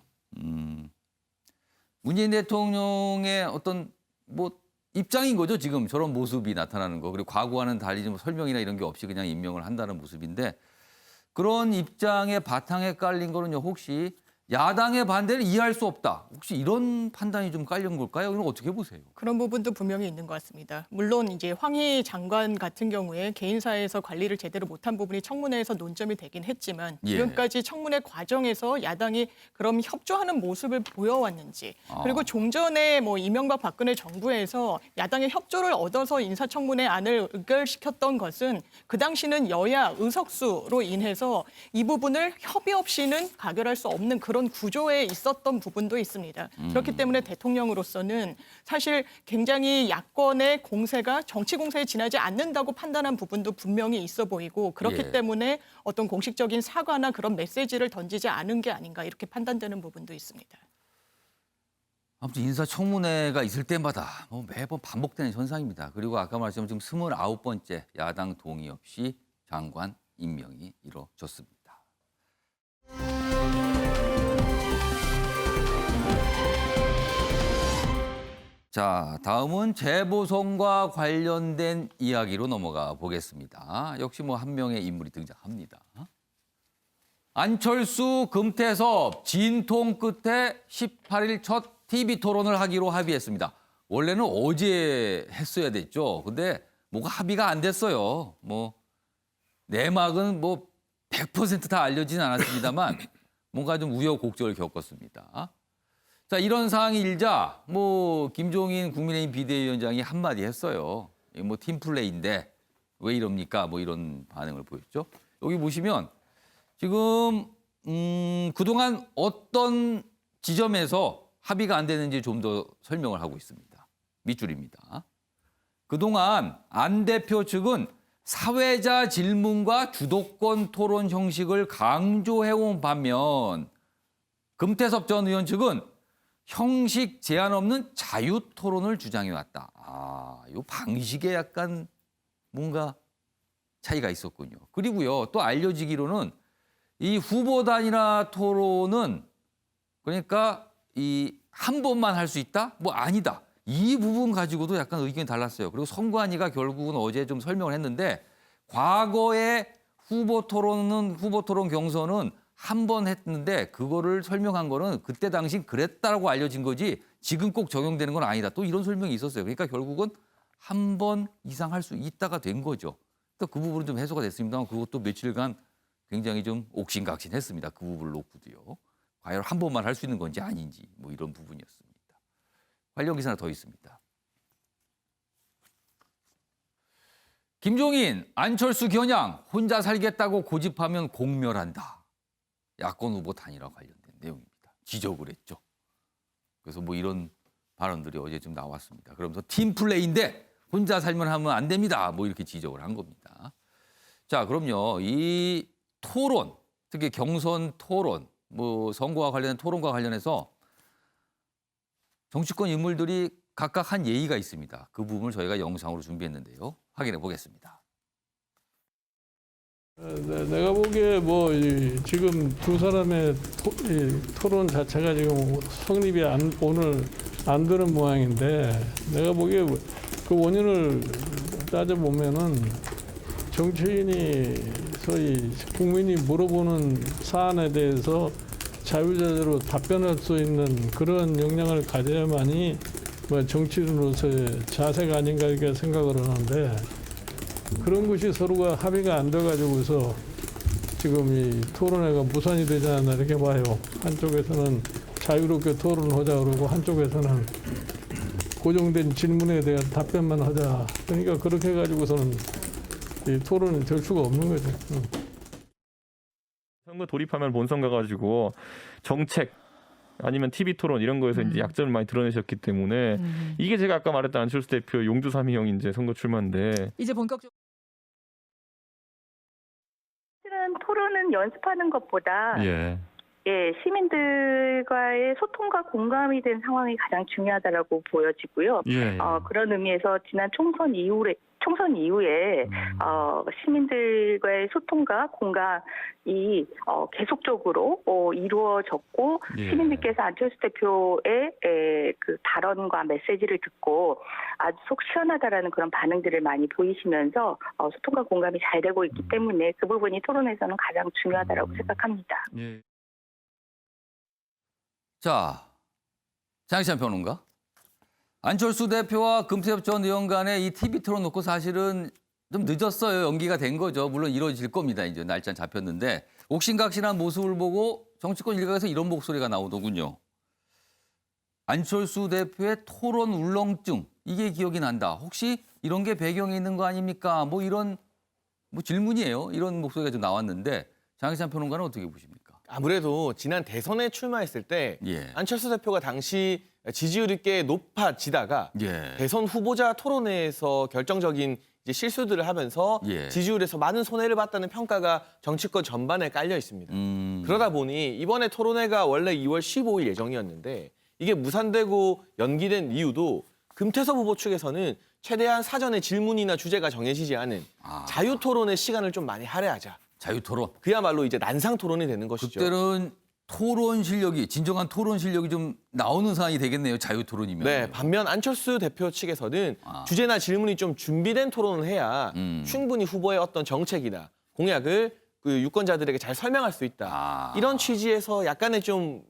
문재인 대통령의 어떤 뭐 입장인 거죠. 지금 저런 모습이 나타나는 거. 그리고 과거와는 달리 좀 설명이나 이런 게 없이 그냥 임명을 한다는 모습인데 그런 입장에 바탕에 깔린 거는요. 혹시 야당의 반대를 이해할 수 없다. 혹시 이런 판단이 좀 깔린 걸까요? 이건 어떻게 보세요? 그런 부분도 분명히 있는 것 같습니다. 물론 이제 황희 장관 같은 경우에 개인사에서 관리를 제대로 못한 부분이 청문회에서 논점이 되긴 했지만 예. 지금까지 청문회 과정에서 야당이 그럼 협조하는 모습을 보여왔는지 그리고 종전에 뭐 이명박 박근혜 정부에서 야당의 협조를 얻어서 인사청문회 안을 의결시켰던 것은 그 당시는 여야 의석수로 인해서 이 부분을 협의 없이는 가결할 수 없는 그런 구조에 있었던 부분도 있습니다. 그렇기 때문에 대통령으로서는 사실 굉장히 야권의 공세가 정치 공세에 지나지 않는다고 판단한 부분도 분명히 있어 보이고 그렇기 예. 때문에 어떤 공식적인 사과나 그런 메시지를 던지지 않은 게 아닌가 이렇게 판단되는 부분도 있습니다. 아무튼 인사청문회가 있을 때마다 뭐 매번 반복되는 현상입니다. 그리고 아까 말씀하신 지금 29번째 야당 동의 없이 장관 임명이 이루어졌습니다. 자, 다음은 재보선과 관련된 이야기로 넘어가 보겠습니다. 역시 뭐 한 명의 인물이 등장합니다. 안철수, 금태섭 진통 끝에 18일 첫 TV 토론을 하기로 합의했습니다. 원래는 어제 했어야 됐죠. 근데 뭐가 합의가 안 됐어요. 뭐 내막은 뭐 100% 다 알려지진 않았습니다만 뭔가 좀 우여곡절을 겪었습니다. 자, 이런 상황이 일자 김종인 국민의힘 비대위원장이 한마디 했어요. 뭐 팀플레이인데 왜 이럽니까? 뭐 이런 반응을 보였죠. 여기 보시면 지금 그동안 어떤 지점에서 합의가 안 되는지 좀 더 설명을 하고 있습니다. 밑줄입니다. 그동안 안 대표 측은 사회자 질문과 주도권 토론 형식을 강조해온 반면 금태섭 전 의원 측은 형식 제한 없는 자유 토론을 주장해왔다. 이 방식에 약간 뭔가 차이가 있었군요. 그리고요, 또 알려지기로는 이 후보 단일화 토론은 그러니까 이 한 번만 할 수 있다? 뭐 아니다. 이 부분 가지고도 약간 의견이 달랐어요. 그리고 선관위가 결국은 어제 좀 설명을 했는데 과거에 후보 토론 경선은 한 번 했는데 그거를 설명한 거는 그때 당시 그랬다라고 알려진 거지 지금 꼭 적용되는 건 아니다. 또 이런 설명이 있었어요. 그러니까 결국은 한 번 이상 할 수 있다가 된 거죠. 또 그 부분은 좀 해소가 됐습니다만 그것도 며칠간 굉장히 좀 옥신각신했습니다. 그 부분을 놓고도요. 과연 한 번만 할 수 있는 건지 아닌지 뭐 이런 부분이었습니다. 관련 기사 하나 더 있습니다. 김종인, 안철수 겨냥 혼자 살겠다고 고집하면 공멸한다. 야권 후보 단일화 관련된 내용입니다. 지적을 했죠. 그래서 뭐 이런 발언들이 어제 좀 나왔습니다. 그러면서 팀 플레이인데 혼자 살면 하면 안 됩니다. 뭐 이렇게 지적을 한 겁니다. 자, 그럼요. 이 토론, 특히 경선 토론, 뭐 선거와 관련된 토론과 관련해서 정치권 인물들이 각각 한 예의가 있습니다. 그 부분을 저희가 영상으로 준비했는데요. 확인해 보겠습니다. 내가 보기에 뭐 지금 두 사람의 토론 자체가 지금 성립이 오늘 안 되는 모양인데 내가 보기에 그 원인을 따져보면은 정치인이 소위 국민이 물어보는 사안에 대해서 자유자재로 답변할 수 있는 그런 역량을 가져야만이 뭐 정치인으로서의 자세가 아닌가 이렇게 생각을 하는데 그런 것이 서로가 합의가 안 돼가지고서 지금 이 토론회가 무산이 되지 않나 이렇게 봐요. 한쪽에서는 자유롭게 토론하자 그러고 한쪽에서는 고정된 질문에 대한 답변만 하자. 그러니까 그렇게 해가지고서는 이 토론이 될 수가 없는 거죠. 선거 돌입하면 본선 가가지고 정책 아니면 TV 토론 이런 거에서 이제 약점을 많이 드러내셨기 때문에 이게 제가 아까 말했던 안철수 대표 용두 3위형 이제 선거 출마인데 이제 본격적으로 실은 토론은 연습하는 것보다 시민들과의 소통과 공감이 된 상황이 가장 중요하다라고 보여지고요. 그런 의미에서 지난 총선 이후에 시민들과의 소통과 공감이 계속적으로 이루어졌고 시민들께서 안철수 대표의 그 발언과 메시지를 듣고 아주 속 시원하다라는 그런 반응들을 많이 보이시면서 소통과 공감이 잘 되고 있기 때문에 그 부분이 토론에서는 가장 중요하다라고 생각합니다. 자, 장희찬 평론가. 안철수 대표와 금태섭 전 의원 간의 이 TV 토론 놓고 사실은 좀 늦었어요. 연기가 된 거죠. 물론 이루어질 겁니다. 이제 날짜 잡혔는데 옥신각신한 모습을 보고 정치권 일각에서 이런 목소리가 나오더군요. 안철수 대표의 토론 울렁증 이게 기억이 난다. 혹시 이런 게 배경에 있는 거 아닙니까? 뭐 이런 뭐 질문이에요. 이런 목소리가 좀 나왔는데 장희찬 평론가는 어떻게 보십니까? 아무래도 지난 대선에 출마했을 때 안철수 대표가 당시 지지율이 꽤 높아지다가 대선 후보자 토론회에서 결정적인 이제 실수들을 하면서 지지율에서 많은 손해를 봤다는 평가가 정치권 전반에 깔려 있습니다. 그러다 보니 이번에 토론회가 원래 2월 15일 예정이었는데 이게 무산되고 연기된 이유도 금태섭 후보 측에서는 최대한 사전에 질문이나 주제가 정해지지 않은 자유 토론의 시간을 좀 많이 할애하자. 자유 토론. 그야말로 이제 난상 토론이 되는 것이죠. 그때는 토론 실력이 진정한 토론 실력이 좀 나오는 상황이 되겠네요. 자유 토론이면. 네, 반면 안철수 대표 측에서는 주제나 질문이 좀 준비된 토론을 해야 충분히 후보의 어떤 정책이나 공약을 그 유권자들에게 잘 설명할 수 있다. 이런 취지에서 약간의 좀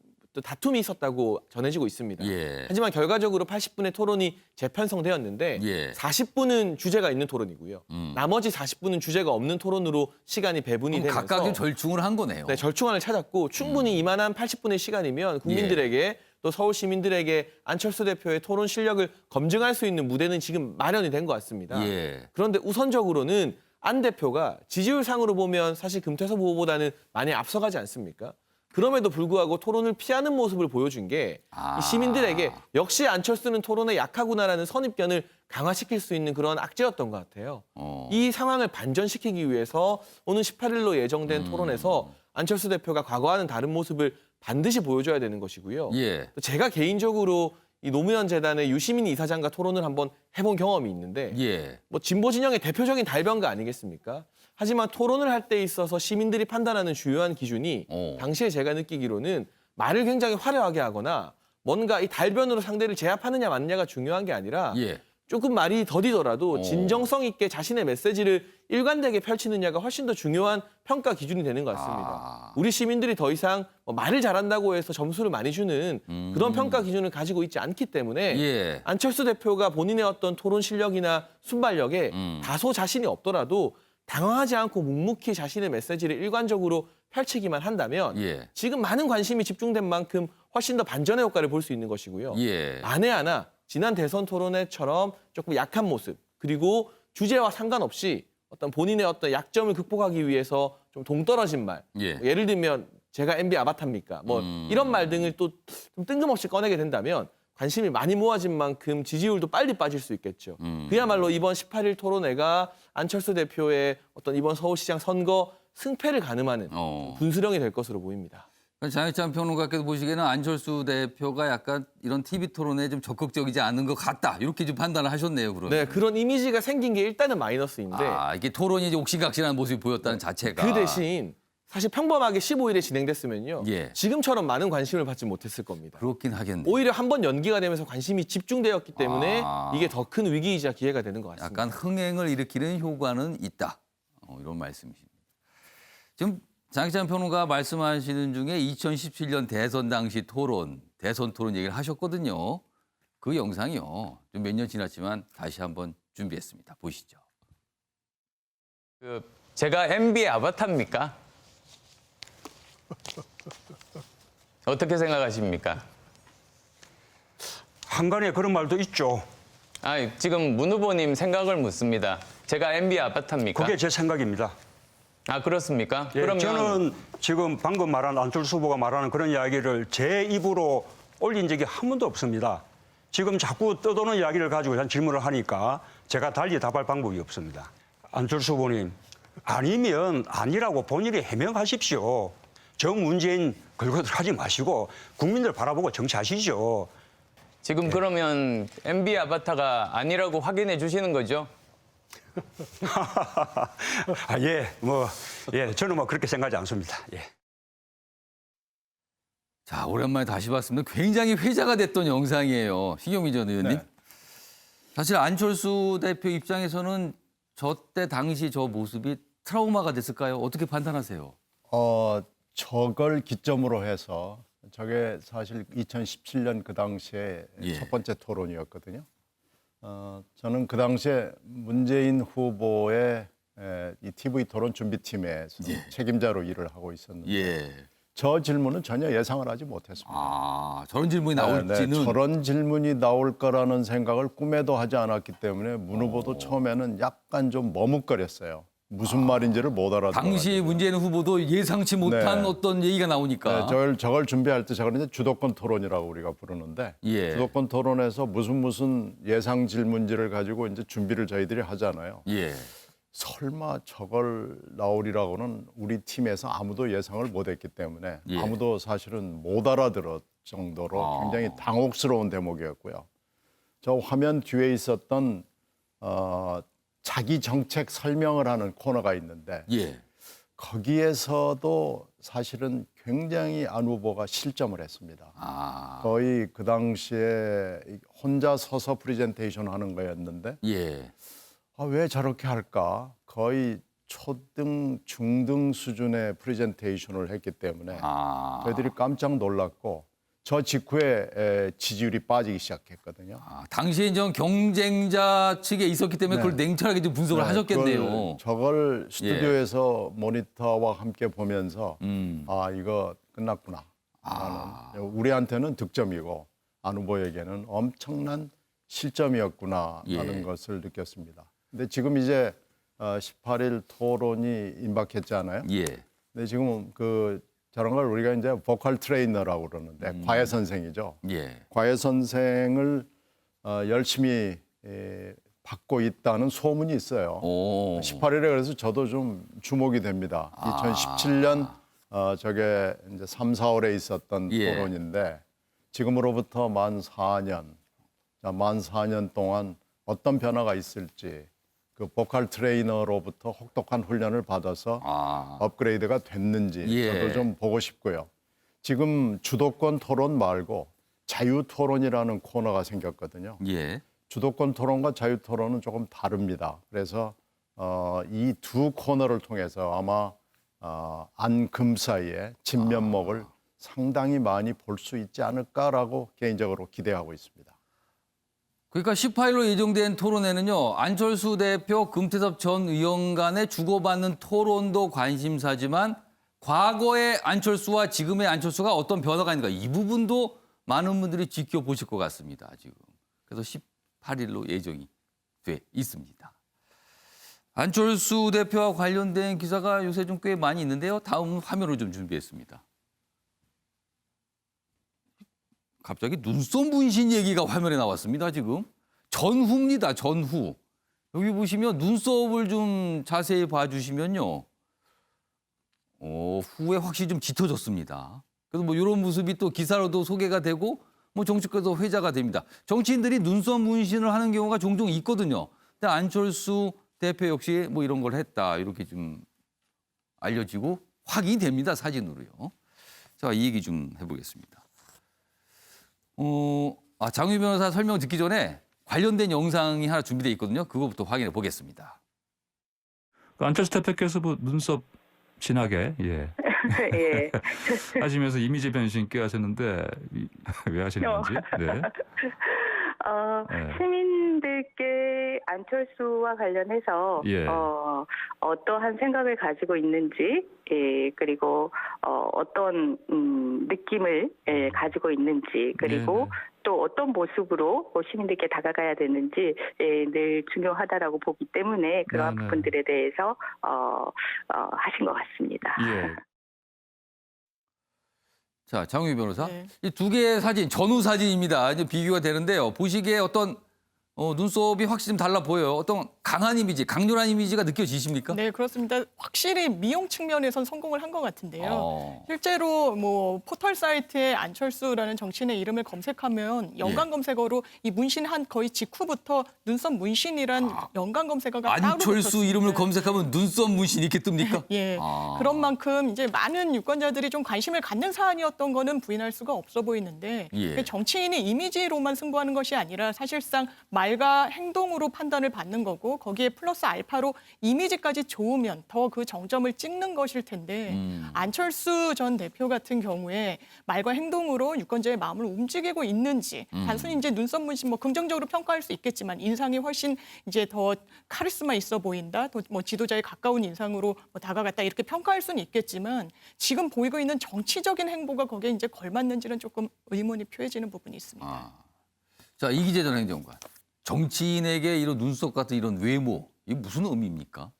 다툼이 있었다고 전해지고 있습니다. 하지만 결과적으로 80분의 토론이 재편성되었는데 40분은 주제가 있는 토론이고요. 나머지 40분은 주제가 없는 토론으로 시간이 배분이 되면서 각각의 절충을 한 거네요. 네, 절충안을 찾았고 충분히 이만한 80분의 시간이면 국민들에게 또 서울 시민들에게 안철수 대표의 토론 실력을 검증할 수 있는 무대는 지금 마련이 된 것 같습니다. 그런데 우선적으로는 안 대표가 지지율상으로 보면 사실 금태섭 후보보다는 많이 앞서가지 않습니까? 그럼에도 불구하고 토론을 피하는 모습을 보여준 게 이 시민들에게 역시 안철수는 토론에 약하구나라는 선입견을 강화시킬 수 있는 그런 악재였던 것 같아요. 이 상황을 반전시키기 위해서 오는 18일로 예정된 토론에서 안철수 대표가 과거와는 다른 모습을 반드시 보여줘야 되는 것이고요. 예. 제가 개인적으로 이 노무현 재단의 유시민 이사장과 토론을 한번 해본 경험이 있는데 예. 뭐 진보 진영의 대표적인 달변가 아니겠습니까? 하지만 토론을 할 때 있어서 시민들이 판단하는 주요한 기준이 당시에 제가 느끼기로는 말을 굉장히 화려하게 하거나 뭔가 이 달변으로 상대를 제압하느냐 마느냐가 중요한 게 아니라 예. 조금 말이 더디더라도 진정성 있게 자신의 메시지를 일관되게 펼치느냐가 훨씬 더 중요한 평가 기준이 되는 것 같습니다. 우리 시민들이 더 이상 말을 잘한다고 해서 점수를 많이 주는 그런 평가 기준을 가지고 있지 않기 때문에 예. 안철수 대표가 본인의 어떤 토론 실력이나 순발력에 다소 자신이 없더라도 당황하지 않고 묵묵히 자신의 메시지를 일관적으로 펼치기만 한다면 예. 지금 많은 관심이 집중된 만큼 훨씬 더 반전의 효과를 볼 수 있는 것이고요. 예. 만에 하나 지난 대선 토론회처럼 조금 약한 모습 그리고 주제와 상관없이 어떤 본인의 어떤 약점을 극복하기 위해서 좀 동떨어진 말 예. 예를 들면 제가 MB 아바타입니까? 뭐 이런 말 등을 또 좀 뜬금없이 꺼내게 된다면 관심이 많이 모아진 만큼 지지율도 빨리 빠질 수 있겠죠. 그야말로 이번 18일 토론회가 안철수 대표의 어떤 이번 서울시장 선거 승패를 가늠하는 분수령이 될 것으로 보입니다. 장혜찬 평론가께서 보시기에는 안철수 대표가 약간 이런 TV 토론에 좀 적극적이지 않은 것 같다. 이렇게 좀 판단을 하셨네요, 그러면. 네, 그런 이미지가 생긴 게 일단은 마이너스인데 이게 토론이 이제 옥신각신한 모습이 보였다는 자체가. 그 대신 사실 평범하게 15일에 진행됐으면요. 예. 지금처럼 많은 관심을 받지 못했을 겁니다. 그렇긴 하겠네요. 오히려 한 번 연기가 되면서 관심이 집중되었기 때문에 이게 더 큰 위기이자 기회가 되는 것 같습니다. 약간 흥행을 일으키는 효과는 있다. 이런 말씀이십니다. 지금 장희찬 평론가 말씀하시는 중에 2017년 대선 당시 대선 토론 얘기를 하셨거든요. 그 영상이요. 좀 몇 년 지났지만 다시 한번 준비했습니다. 보시죠. 제가 MB의 아바타입니까? 어떻게 생각하십니까? 한간에 그런 말도 있죠. 지금 문 후보님 생각을 묻습니다. 제가 MB의 아바타입니까? 그게 제 생각입니다. 그렇습니까? 예, 그러면 저는 지금 방금 말한 안철수 후보가 말하는 그런 이야기를 제 입으로 올린 적이 한 번도 없습니다. 지금 자꾸 떠도는 이야기를 가지고 질문을 하니까 제가 달리 답할 방법이 없습니다. 안철수 후보님, 아니면 아니라고 본인이 해명하십시오. 저 문재인 걸거들 하지 마시고 국민들 바라보고 정치하시죠. 지금 그러면 MB 아바타가 아니라고 확인해 주시는 거죠? 저는 그렇게 생각하지 않습니다. 예. 자, 오랜만에 다시 봤습니다. 굉장히 회자가 됐던 영상이에요. 신경민 전 의원님. 네. 사실 안철수 대표 입장에서는 당시 저 모습이 트라우마가 됐을까요? 어떻게 판단하세요? 저걸 기점으로 해서 저게 사실 2017년 그 당시에 첫 번째 토론이었거든요. 저는 그 당시에 문재인 후보의 이 TV 토론 준비팀에서 책임자로 일을 하고 있었는데 저 질문은 전혀 예상을 하지 못했습니다. 저런 질문이 나올지는. 저런 질문이 나올 거라는 생각을 꿈에도 하지 않았기 때문에 문 후보도 처음에는 약간 좀 머뭇거렸어요. 무슨 말인지를 못 알아듣고. 당시 문재인 후보도 예상치 못한 어떤 얘기가 나오니까. 저걸 준비할 때 저걸 이제 주도권 토론이라고 우리가 부르는데 주도권 토론에서 무슨 예상 질문지를 가지고 이제 준비를 저희들이 하잖아요. 설마 저걸 나오리라고는 우리 팀에서 아무도 예상을 못했기 때문에 아무도 사실은 못 알아들을 정도로 굉장히 당혹스러운 대목이었고요. 저 화면 뒤에 있었던 자기 정책 설명을 하는 코너가 있는데 거기에서도 사실은 굉장히 안 후보가 실점을 했습니다. 거의 그 당시에 혼자 서서 프레젠테이션 하는 거였는데 왜 저렇게 할까? 거의 초등, 중등 수준의 프레젠테이션을 했기 때문에 저희들이 깜짝 놀랐고 저 직후에 지지율이 빠지기 시작했거든요. 당시에 좀 경쟁자 측에 있었기 때문에 그걸 냉철하게 좀 분석을 하셨겠네요. 저걸 스튜디오에서 모니터와 함께 보면서 이거 끝났구나. 우리한테는 득점이고 안 후보에게는 엄청난 실점이었구나라는 것을 느꼈습니다. 근데 지금 이제 18일 토론이 임박했잖아요. 예. 근데 지금 저런 걸 우리가 이제 보컬 트레이너라고 그러는데 과외 선생이죠. 예. 과외 선생을 열심히 받고 있다는 소문이 있어요. 18일에 그래서 저도 좀 주목이 됩니다. 2017년 저게 이제 3, 4월에 있었던 예. 토론인데 지금으로부터 만 4년 동안 어떤 변화가 있을지 그 보컬 트레이너로부터 혹독한 훈련을 받아서 업그레이드가 됐는지 예. 저도 좀 보고 싶고요. 지금 주도권 토론 말고 자유 토론이라는 코너가 생겼거든요. 예. 주도권 토론과 자유 토론은 조금 다릅니다. 그래서 이 두 코너를 통해서 아마 안금 사이에 진면목을 상당히 많이 볼 수 있지 않을까라고 개인적으로 기대하고 있습니다. 그러니까 18일로 예정된 토론회는요. 안철수 대표, 금태섭 전 의원 간의 주고받는 토론도 관심사지만 과거의 안철수와 지금의 안철수가 어떤 변화가 있는가 이 부분도 많은 분들이 지켜보실 것 같습니다. 지금. 그래서 18일로 예정이 돼 있습니다. 안철수 대표와 관련된 기사가 요새 좀 꽤 많이 있는데요. 다음 화면을 좀 준비했습니다. 갑자기 눈썹 문신 얘기가 화면에 나왔습니다. 지금 전후입니다. 전후. 여기 보시면 눈썹을 좀 자세히 봐주시면요. 후에 확실히 좀 짙어졌습니다. 그래서 뭐 이런 모습이 또 기사로도 소개가 되고 뭐 정치권에서 회자가 됩니다. 정치인들이 눈썹 문신을 하는 경우가 종종 있거든요. 근데 안철수 대표 역시 뭐 이런 걸 했다. 이렇게 좀 알려지고 확인이 됩니다. 사진으로요. 자, 이 얘기 좀 해보겠습니다. 장유희 변호사 설명 듣기 전에 관련된 영상이 하나 준비되어 있거든요. 그거부터 확인해 보겠습니다. 안철수 대표께서 뭐 눈썹 진하게 예. 예. 하시면서 이미지 변신 꽤 하셨는데 왜 하시는지. 네. 시민들께 안철수와 관련해서 예. 어떠한 생각을 가지고 있는지, 그리고 어떤 느낌을 가지고 있는지, 그리고 네네. 또 어떤 모습으로 시민들께 다가가야 되는지 늘 중요하다라고 보기 때문에 그러한 네네. 부분들에 대해서 하신 것 같습니다. 예. 자, 장유희 변호사. 네. 이 두 개의 사진, 전후 사진입니다. 이제 비교가 되는데요. 보시기에 어떤 눈썹이 확실히 좀 달라 보여요. 어떤 강한 이미지, 강렬한 이미지가 느껴지십니까? 네, 그렇습니다. 확실히 미용 측면에선 성공을 한 것 같은데요. 실제로 뭐 포털 사이트에 안철수라는 정치인의 이름을 검색하면 연관 검색어로 이 문신한 거의 직후부터 눈썹 문신이란 연관 검색어가 따로 안철수 붙었습니다. 이름을 검색하면 눈썹 문신 이렇게 뜹니까? 예, 그런 만큼 이제 많은 유권자들이 좀 관심을 갖는 사안이었던 거는 부인할 수가 없어 보이는데 예. 정치인이 이미지로만 승부하는 것이 아니라 사실상 말과 행동으로 판단을 받는 거고 거기에 플러스 알파로 이미지까지 좋으면 더 그 정점을 찍는 것일 텐데 안철수 전 대표 같은 경우에 말과 행동으로 유권자의 마음을 움직이고 있는지 단순히 이제 눈썹 문신 뭐 긍정적으로 평가할 수 있겠지만 인상이 훨씬 이제 더 카리스마 있어 보인다, 또 뭐 지도자에 가까운 인상으로 뭐 다가갔다 이렇게 평가할 수는 있겠지만 지금 보이고 있는 정치적인 행보가 거기에 이제 걸맞는지는 조금 의문이 표해지는 부분이 있습니다. 자, 이기재 전 행정관. 정치인에게 이런 눈썹 같은 이런 외모, 이게 무슨 의미입니까?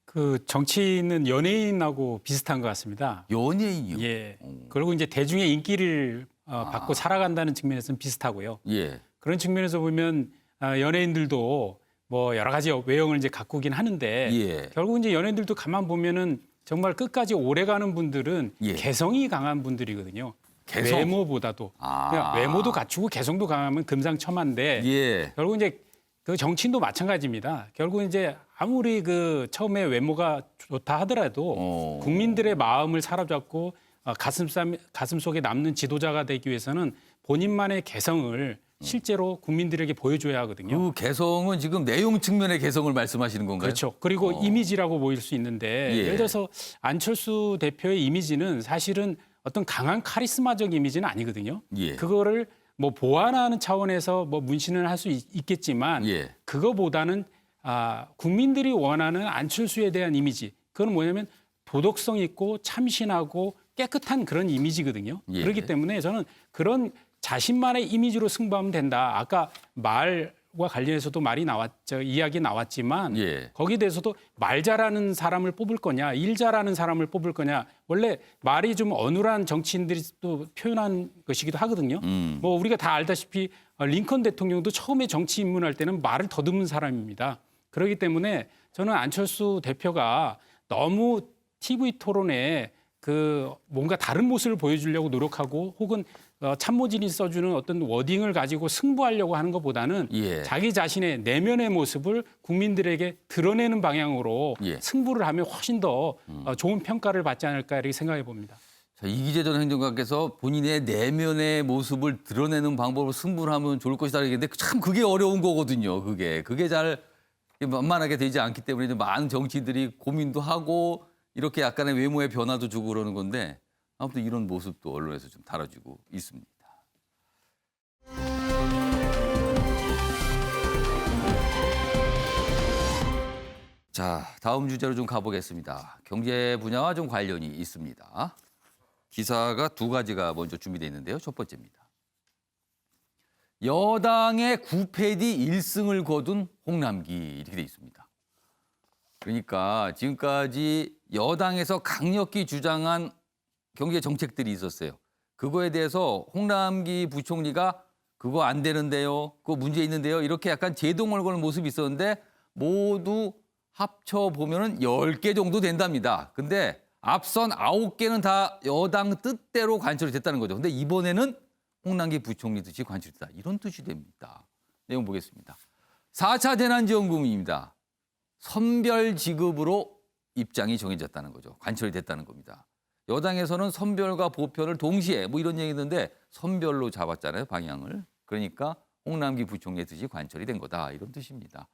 그 정치인은 연예인하고 비슷한 것 같습니다. 연예인이요? 예. 그리고 이제 대중의 인기를 받고 살아간다는 측면에서는 비슷하고요. 예. 그런 측면에서 보면 연예인들도 뭐 여러 가지 외형을 이제 가꾸긴 하는데 예. 결국 이제 연예인들도 가만 보면은 정말 끝까지 오래가는 분들은 예. 개성이 강한 분들이거든요. 개성? 외모보다도 그러니까 외모도 갖추고 개성도 강하면 금상첨화인데 예. 결국 이제 그 정치인도 마찬가지입니다. 결국 이제 아무리 그 처음에 외모가 좋다 하더라도 국민들의 마음을 사로잡고 가슴 속에 남는 지도자가 되기 위해서는 본인만의 개성을 실제로 국민들에게 보여줘야 하거든요. 그 개성은 지금 내용 측면의 개성을 말씀하시는 건가요? 그렇죠. 그리고 이미지라고 보일 수 있는데 예. 예를 들어서 안철수 대표의 이미지는 사실은 어떤 강한 카리스마적 이미지는 아니거든요. 예. 그거를 뭐 보완하는 차원에서 뭐 문신을 할 수 있겠지만 예. 그거보다는 국민들이 원하는 안철수에 대한 이미지 그건 뭐냐면 도덕성 있고 참신하고 깨끗한 그런 이미지거든요. 예. 그렇기 때문에 저는 그런 자신만의 이미지로 승부하면 된다. 아까 말과 관련해서도 이야기 나왔지만 예. 거기에 대해서도 말 잘하는 사람을 뽑을 거냐, 일 잘하는 사람을 뽑을 거냐. 원래 말이 좀 어눌한 정치인들이 또 표현한 것이기도 하거든요. 뭐 우리가 다 알다시피 링컨 대통령도 처음에 정치 입문할 때는 말을 더듬는 사람입니다. 그렇기 때문에 저는 안철수 대표가 너무 TV 토론에 뭔가 다른 모습을 보여주려고 노력하고 혹은 참모진이 써주는 어떤 워딩을 가지고 승부하려고 하는 것보다는 예. 자기 자신의 내면의 모습을 국민들에게 드러내는 방향으로 예. 승부를 하면 훨씬 더 좋은 평가를 받지 않을까 이렇게 생각해 봅니다. 자, 이기재 전 행정관께서 본인의 내면의 모습을 드러내는 방법으로 승부를 하면 좋을 것이다 얘기했는데 참 그게 어려운 거거든요. 그게 잘 만만하게 되지 않기 때문에 좀 많은 정치인들이 고민도 하고 이렇게 약간의 외모의 변화도 주고 그러는 건데 아무튼 이런 모습도 언론에서 좀 다뤄지고 있습니다. 자, 다음 주제로 좀 가보겠습니다. 경제 분야와 좀 관련이 있습니다. 기사가 두 가지가 먼저 준비되어 있는데요. 첫 번째입니다. 여당의 9패디 1승을 거둔 홍남기 이렇게 돼 있습니다. 그러니까 지금까지 여당에서 강력히 주장한 경제 정책들이 있었어요. 그거에 대해서 홍남기 부총리가 그거 안 되는데요, 그거 문제 있는데요 이렇게 약간 제동을 거는 모습이 있었는데 모두 합쳐보면 10개 정도 된답니다. 근데 앞선 9개는 다 여당 뜻대로 관철이 됐다는 거죠. 근데 이번에는 홍남기 부총리 뜻이 관철이 됐다. 이런 뜻이 됩니다. 내용 보겠습니다. 4차 재난지원금입니다. 선별 지급으로 입장이 정해졌다는 거죠. 관철이 됐다는 겁니다. 여당에서는 선별과 보편을 동시에 뭐 이런 얘기했는데 선별로 잡았잖아요, 방향을. 그러니까 홍남기 부총리의 뜻이 관철이 된 거다. 이런 뜻입니다.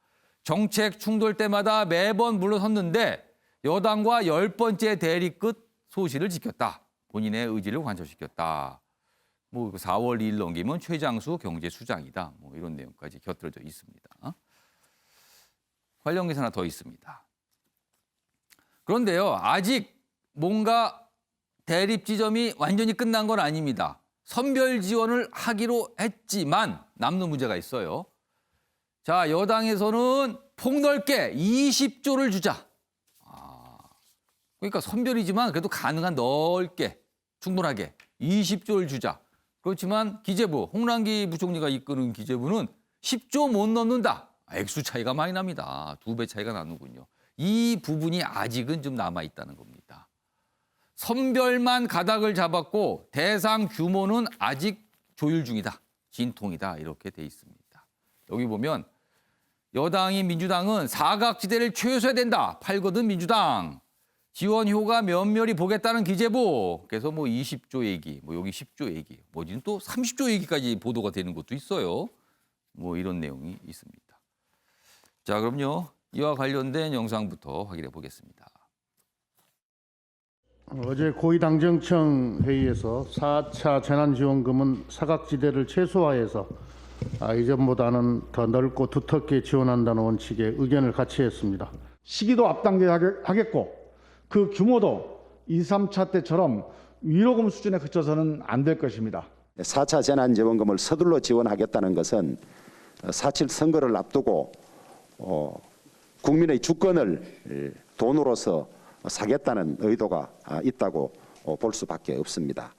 정책 충돌 때마다 매번 물러섰는데 여당과 10번째 대리 끝 소신을 지켰다. 본인의 의지를 관철시켰다. 뭐 4월 2일 넘기면 최장수 경제수장이다. 뭐 이런 내용까지 곁들여져 있습니다. 관련 기사 하나 더 있습니다. 그런데요, 아직 뭔가 대립 지점이 완전히 끝난 건 아닙니다. 선별 지원을 하기로 했지만 남는 문제가 있어요. 자, 여당에서는 폭넓게 20조를 주자. 그러니까 선별이지만 그래도 가능한 넓게 충분하게 20조를 주자. 그렇지만 기재부, 홍남기 부총리가 이끄는 기재부는 10조 못 넣는다. 액수 차이가 많이 납니다. 2배 차이가 나는군요. 이 부분이 아직은 좀 남아있다는 겁니다. 선별만 가닥을 잡았고 대상 규모는 아직 조율 중이다. 진통이다. 이렇게 돼 있습니다. 여기 보면 여당인 민주당은 사각지대를 최소화해야 된다. 팔거든 민주당. 지원 효과 면밀히 보겠다는 기재부. 그래서 뭐 20조 얘기, 뭐 여기 10조 얘기, 뭐지는 또 30조 얘기까지 보도가 되는 것도 있어요. 뭐 이런 내용이 있습니다. 자, 그럼요. 이와 관련된 영상부터 확인해 보겠습니다. 어제 고위당정청 회의에서 4차 재난지원금은 사각지대를 최소화해서 이전보다는 더 넓고 두텁게 지원한다는 원칙에 의견을 같이 했습니다. 시기도 앞당겨야겠고 그 규모도 2, 3차 때처럼 위로금 수준에 그쳐서는 안 될 것입니다. 4차 재난지원금을 서둘러 지원하겠다는 것은 4.7 선거를 앞두고 국민의 주권을 돈으로서 사겠다는 의도가 있다고 볼 수밖에 없습니다.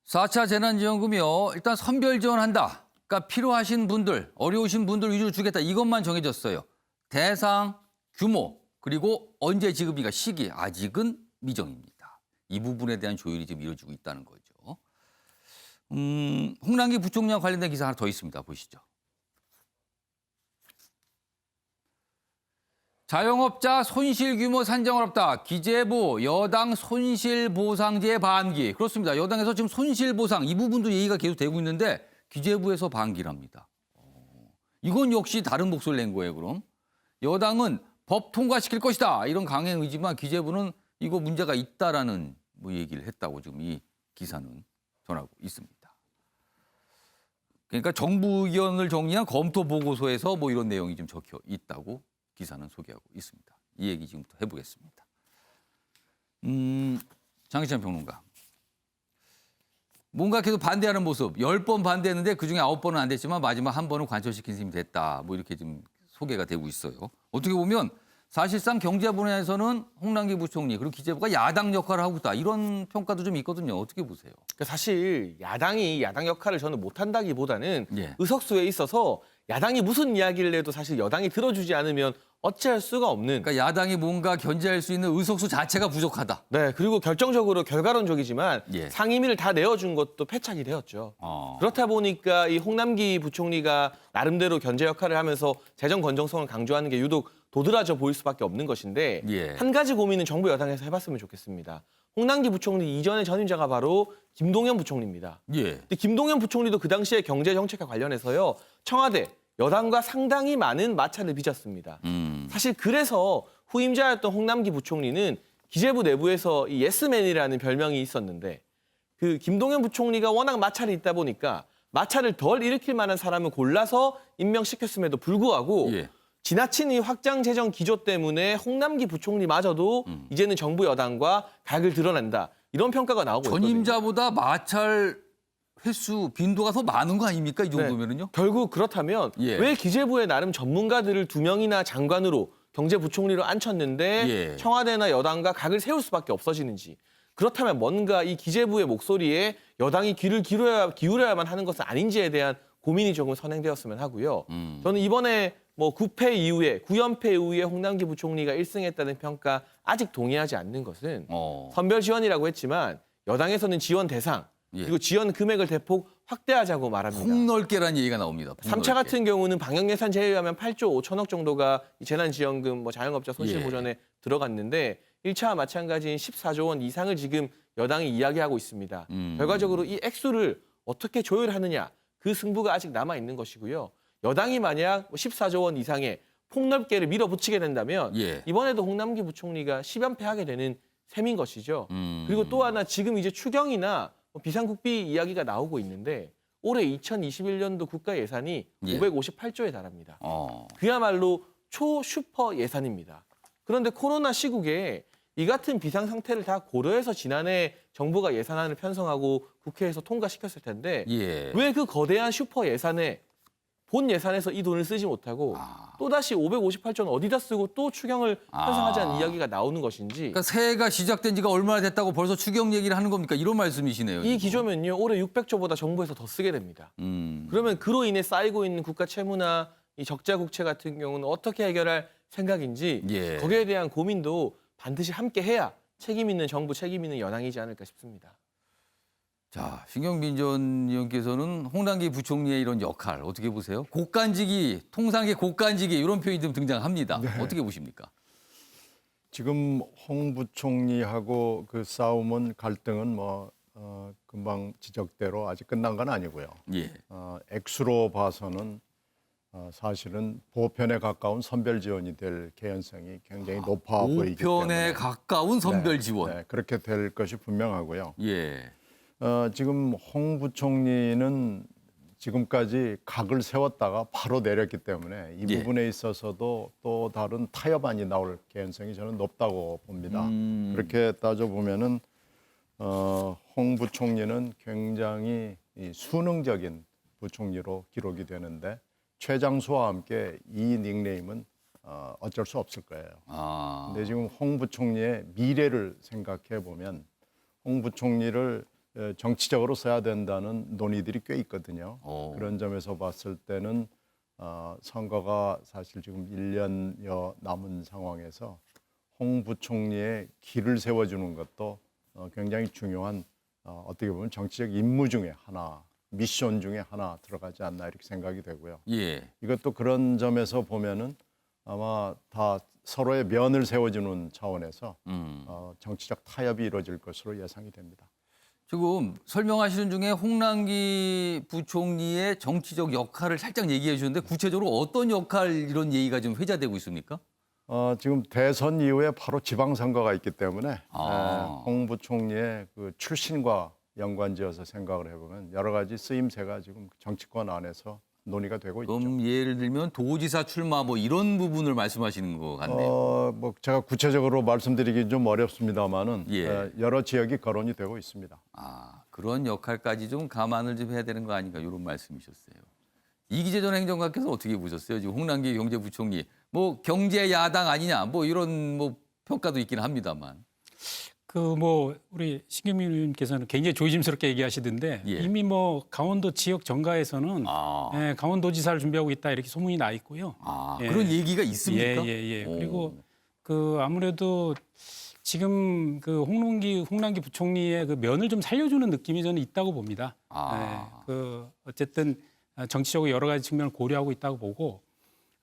4차 재난지원금이요. 일단 선별 지원한다. 그러니까 필요하신 분들, 어려우신 분들 위주로 주겠다. 이것만 정해졌어요. 대상, 규모, 그리고 언제 지급인가 시기 아직은 미정입니다. 이 부분에 대한 조율이 지금 이루어지고 있다는 거죠. 홍남기 부총리와 관련된 기사 하나 더 있습니다. 보시죠. 자영업자 손실 규모 산정 어렵다. 기재부 여당 손실보상제 반기. 그렇습니다. 여당에서 지금 손실보상 이 부분도 얘기가 계속 되고 있는데 기재부에서 반기랍니다. 이건 역시 다른 목소리를 낸 거예요. 그럼 여당은 법 통과시킬 것이다. 이런 강행 의지만 기재부는 이거 문제가 있다라는 뭐 얘기를 했다고 지금 이 기사는 전하고 있습니다. 그러니까 정부 의견을 정리한 검토 보고서에서 뭐 이런 내용이 좀 적혀 있다고 기사는 소개하고 있습니다. 이 얘기 지금부터 해보겠습니다. 장희찬 평론가. 뭔가 계속 반대하는 모습. 10번 반대했는데 그중에 9번은 안 됐지만 마지막 한 번은 관철시킨 셈이 됐다. 뭐 이렇게 지금 소개가 되고 있어요. 어떻게 보면 사실상 경제 분야에서는 홍남기 부총리 그리고 기재부가 야당 역할을 하고 있다. 이런 평가도 좀 있거든요. 어떻게 보세요? 그러니까 사실 야당이 야당 역할을 저는 못한다기보다는 예. 의석수에 있어서 야당이 무슨 이야기를 해도 사실 여당이 들어주지 않으면 어찌할 수가 없는. 그러니까 야당이 뭔가 견제할 수 있는 의석수 자체가 부족하다. 네, 그리고 결정적으로 결과론적이지만 예. 상임위를 다 내어준 것도 패착이 되었죠. 그렇다 보니까 이 홍남기 부총리가 나름대로 견제 역할을 하면서 재정 건정성을 강조하는 게 유독 도드라져 보일 수밖에 없는 것인데 예. 한 가지 고민은 정부 여당에서 해봤으면 좋겠습니다. 홍남기 부총리 이전의 전임자가 바로 김동연 부총리입니다. 예. 근데 김동연 부총리도 그 당시에 경제 정책과 관련해서요 청와대 여당과 상당히 많은 마찰을 빚었습니다. 사실 그래서 후임자였던 홍남기 부총리는 기재부 내부에서 이 예스맨이라는 별명이 있었는데 그 김동연 부총리가 워낙 마찰이 있다 보니까 마찰을 덜 일으킬 만한 사람을 골라서 임명시켰음에도 불구하고 예. 지나친 이 확장 재정 기조 때문에 홍남기 부총리마저도 이제는 정부 여당과 각을 드러낸다. 이런 평가가 나오고 있거든요. 전임자보다 마찰 횟수 빈도가 더 많은 거 아닙니까? 이 정도면은요? 결국 그렇다면 예. 왜 기재부에 나름 전문가들을 2명이나 장관으로 경제부총리로 앉혔는데 예. 청와대나 여당과 각을 세울 수밖에 없어지는지. 그렇다면 뭔가 이 기재부의 목소리에 여당이 귀를 기울여야만 하는 것은 아닌지에 대한 고민이 조금 선행되었으면 하고요. 저는 이번에 뭐 9패 이후에 9연패 이후에 홍남기 부총리가 1승했다는 평가 아직 동의하지 않는 것은 선별 지원이라고 했지만 여당에서는 지원 대상 예. 그리고 지원 금액을 대폭 확대하자고 말합니다. 폭넓게라는 얘기가 나옵니다. 3차 같은 경우는 방역 예산 제외하면 8조 5천억 정도가 이 재난지원금, 뭐 자영업자 손실 예. 보전에 들어갔는데 1차와 마찬가지인 14조 원 이상을 지금 여당이 이야기하고 있습니다. 결과적으로 이 액수를 어떻게 조율하느냐 그 승부가 아직 남아 있는 것이고요. 여당이 만약 14조 원 이상의 폭넓게를 밀어붙이게 된다면 예. 이번에도 홍남기 부총리가 10연패하게 되는 셈인 것이죠. 그리고 또 하나 지금 이제 추경이나 비상국비 이야기가 나오고 있는데 올해 2021년도 국가 예산이 예. 558조에 달합니다. 그야말로 초슈퍼 예산입니다. 그런데 코로나 시국에 이 같은 비상 상태를 다 고려해서 지난해 정부가 예산안을 편성하고 국회에서 통과시켰을 텐데 예. 왜 그 거대한 슈퍼 예산에 본 예산에서 이 돈을 쓰지 못하고 또다시 558조는 어디다 쓰고 또 추경을 편성하자는 이야기가 나오는 것인지. 그러니까 새해가 시작된 지가 얼마나 됐다고 벌써 추경 얘기를 하는 겁니까? 이런 말씀이시네요. 이 지금. 기조면요 올해 600조보다 정부에서 더 쓰게 됩니다. 그러면 그로 인해 쌓이고 있는 국가 채무나 이 적자 국채 같은 경우는 어떻게 해결할 생각인지 예. 거기에 대한 고민도 반드시 함께 해야 책임 있는 정부, 책임 있는 여당이지 않을까 싶습니다. 자, 신경빈 전 의원께서는 홍남기 부총리의 이런 역할 어떻게 보세요? 곡간지기, 통상의 곡간지기 이런 표현이 좀 등장합니다. 네. 어떻게 보십니까? 지금 홍 부총리하고 그 싸움은 갈등은 금방 지적대로 아직 끝난 건 아니고요. 예. 액수로 봐서는 사실은 보편에 가까운 선별 지원이 될 개연성이 굉장히 높아 보이기 때문에 보편에 가까운 선별 지원. 네, 그렇게 될 것이 분명하고요. 예. 지금 홍 부총리는 지금까지 각을 세웠다가 바로 내렸기 때문에 이 예. 부분에 있어서도 또 다른 타협안이 나올 개연성이 저는 높다고 봅니다. 그렇게 따져보면은 홍 부총리는 굉장히 이 수능적인 부총리로 기록이 되는데 최장수와 함께 이 닉네임은 어쩔 수 없을 거예요. 근데 지금 홍 부총리의 미래를 생각해 보면 홍 부총리를 정치적으로 써야 된다는 논의들이 꽤 있거든요. 그런 점에서 봤을 때는 선거가 사실 지금 1년여 남은 상황에서 홍 부총리의 길을 세워주는 것도 굉장히 중요한 어떻게 보면 정치적 임무 중에 하나, 미션 중에 하나 들어가지 않나 이렇게 생각이 되고요. 예. 이것도 그런 점에서 보면은 아마 다 서로의 면을 세워주는 차원에서 정치적 타협이 이루어질 것으로 예상이 됩니다. 지금 설명하시는 중에 홍남기 부총리의 정치적 역할을 살짝 얘기해 주셨는데 구체적으로 어떤 역할 이런 얘기가 좀 회자되고 있습니까? 지금 대선 이후에 바로 지방선거가 있기 때문에 홍 부총리의 그 출신과 연관지어서 생각을 해보면 여러 가지 쓰임새가 지금 정치권 안에서 논의가 되고 있죠. 그럼 예를 들면 도지사 출마 뭐 이런 부분을 말씀하시는 것 같네요. 뭐 제가 구체적으로 말씀드리기 좀 어렵습니다만은 예. 여러 지역이 거론이 되고 있습니다. 아, 그런 역할까지 좀 감안을 좀 해야 되는 거 아닌가 이런 말씀이셨어요. 이기재 전 행정관께서 어떻게 보셨어요? 지금 홍남기 경제부총리 뭐 경제 야당 아니냐 뭐 이런 뭐 평가도 있긴 합니다만. 그 뭐 우리 신경민 의원님께서는 굉장히 조심스럽게 얘기하시던데 예. 이미 뭐 강원도 지역 정가에서는 예, 강원도지사를 준비하고 있다 이렇게 소문이 나 있고요. 아, 그런 얘기가 있습니까? 예. 그리고 그 아무래도 지금 그 홍남기 부총리의 그 면을 좀 살려주는 느낌이 저는 있다고 봅니다. 그 어쨌든 정치적으로 여러 가지 측면을 고려하고 있다고 보고.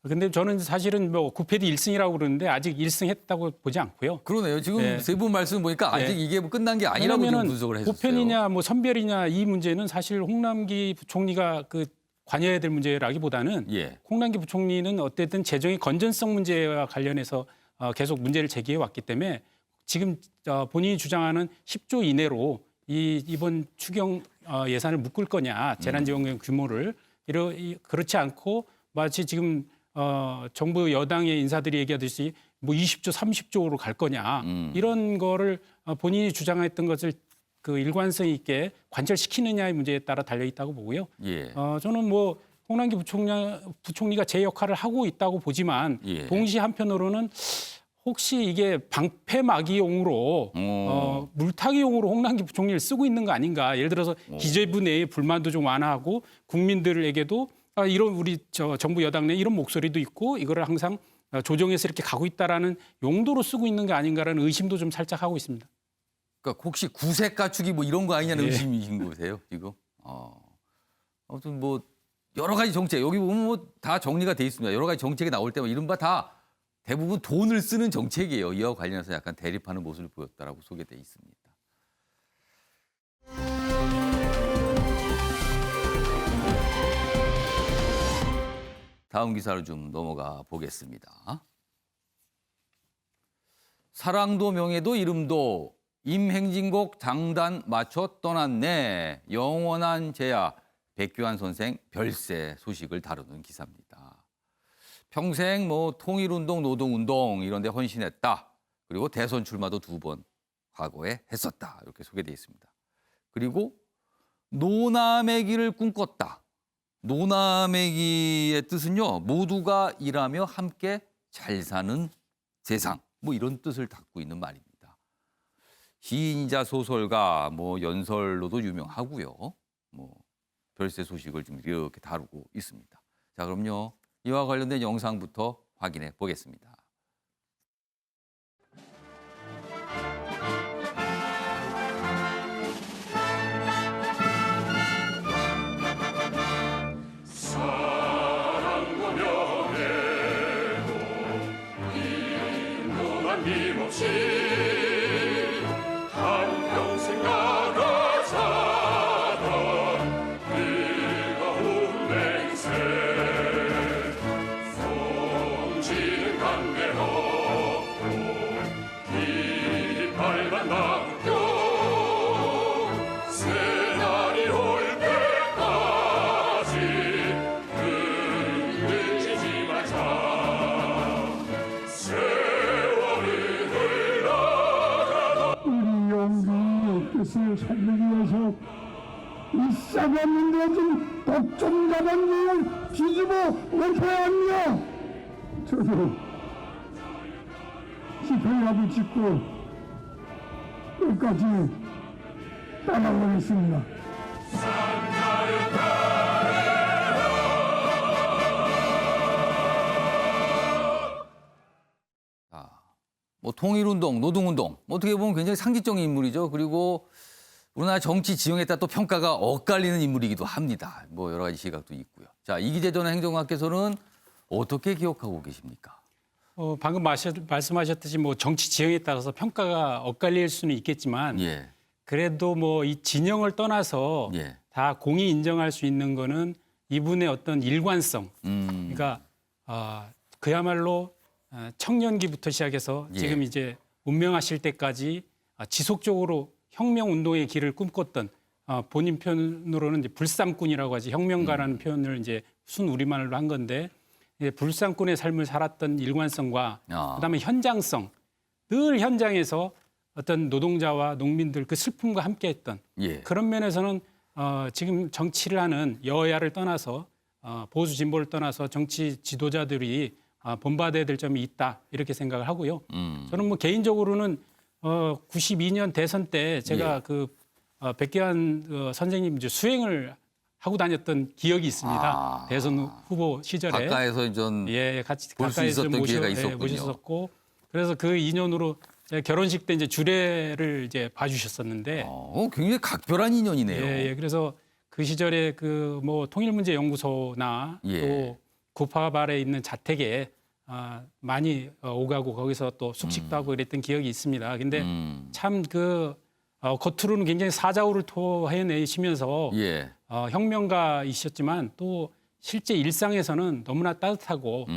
근데 저는 사실은 뭐 구패디 1승이라고 그러는데 아직 1승 했다고 보지 않고요. 그러네요. 지금 세 분 말씀 보니까 아직 이게 뭐 끝난 게 아니라고 지금 분석을 해주셨어요. 구편이냐 뭐 선별이냐 이 문제는 사실 홍남기 부총리가 그 관여해야 될 문제라기보다는 홍남기 부총리는 어쨌든 재정의 건전성 문제와 관련해서 계속 문제를 제기해 왔기 때문에 지금 본인이 주장하는 10조 이내로 이번 추경 예산을 묶을 거냐 재난지원금 규모를 그렇지 않고 마치 지금 정부 여당의 인사들이 얘기하듯이 뭐 20조, 30조로 갈 거냐 이런 거를 본인이 주장했던 것을 그 일관성 있게 관철시키느냐의 문제에 따라 달려 있다고 보고요. 저는 뭐 홍남기 부총리가 제 역할을 하고 있다고 보지만 동시에 한편으로는 혹시 이게 방패막이용으로 물타기용으로 홍남기 부총리를 쓰고 있는 거 아닌가? 예를 들어서 기재부 내의 불만도 좀 완화하고 국민들에게도 이런 우리 정부 여당 내 이런 목소리도 있고 이거를 항상 조정해서 이렇게 가고 있다라는 용도로 쓰고 있는 게 아닌가라는 의심도 좀 살짝 하고 있습니다. 그러니까 혹시 구색 갖추기 뭐 이런 거 아니냐는 의심이신 거세요 지금? 아무튼 뭐 여러 가지 정책 여기 보면 뭐 다 정리가 돼 있습니다. 여러 가지 정책이 나올 때마다 이른바 다 대부분 돈을 쓰는 정책이에요. 이와 관련해서 약간 대립하는 모습을 보였다라고 소개돼 있습니다. 다음 기사로 좀 넘어가 보겠습니다. 사랑도 명예도 이름도 임행진곡 장단 맞춰 떠났네. 영원한 제야 백규환 선생 별세 소식을 다루는 기사입니다. 평생 뭐 통일운동, 노동운동 이런 데 헌신했다. 그리고 대선 출마도 2번 과거에 했었다. 이렇게 소개되어 있습니다. 그리고 노남의 길을 꿈꿨다. 노남의 길의 뜻은요. 모두가 일하며 함께 잘 사는 세상. 뭐 이런 뜻을 담고 있는 말입니다. 시인이자 소설가, 뭐 연설로도 유명하고요. 뭐 별세 소식을 좀 이렇게 다루고 있습니다. 자, 그럼요. 이와 관련된 영상부터 확인해 보겠습니다. 사랑도 명예도 이름도 남김없이 한평생 나가자던 뜨거운 맹세 성지는 관계없고 깃발만 남겨 새날이 올 때까지 흔들리지 말자 세월은 흘러가도 우리 용기의 뜻을 살리기 위해서 이 썩었는 것은 독점 자본주의를 뒤집어 엎어야 합니다. 저도 집회라도 짓고 끝까지 따라가겠습니다. 뭐 통일운동, 노동운동 어떻게 보면 굉장히 상징적인 인물이죠. 그리고 우리나라 정치 지형에 따라 또 평가가 엇갈리는 인물이기도 합니다. 뭐 여러 가지 시각도 있고요. 자, 이기재 전 행정관께서는 어떻게 기억하고 계십니까? 방금 말씀하셨듯이 뭐 정치 지형에 따라서 평가가 엇갈릴 수는 있겠지만 그래도 뭐 이 진영을 떠나서 다 공히 인정할 수 있는 거는 이분의 어떤 일관성. 그러니까 그야말로 청년기부터 시작해서 지금 이제 운명하실 때까지 지속적으로 혁명 운동의 길을 꿈꿨던 본인 표현으로는 이제 불삼꾼이라고 하지 혁명가라는 표현을 이제 순 우리말로 한 건데 불상권의 삶을 살았던 일관성과 그다음에 현장성, 늘 현장에서 어떤 노동자와 농민들 그 슬픔과 함께했던 그런 면에서는 지금 정치를 하는 여야를 떠나서 보수 진보를 떠나서 정치 지도자들이 본받아야 될 점이 있다 이렇게 생각을 하고요. 저는 뭐 개인적으로는 92년 대선 때 제가 그 백계환 선생님 이제 수행을 하고 다녔던 기억이 있습니다. 대선 후보 시절에 가까이서 좀 같이 볼 수 가까이서 있었던 기회가 있었군요. 모셨었고 그래서 그 인연으로 제가 결혼식 때 이제 주례를 이제 봐주셨었는데 굉장히 각별한 인연이네요. 그래서 그 시절에 그 뭐 통일문제연구소나 또 구파발에 있는 자택에 많이 오가고 거기서 또 숙식도 하고 그랬던 기억이 있습니다. 근데 참 그 겉으로는 굉장히 사자후를 토해내시면서 혁명가이셨지만 또 실제 일상에서는 너무나 따뜻하고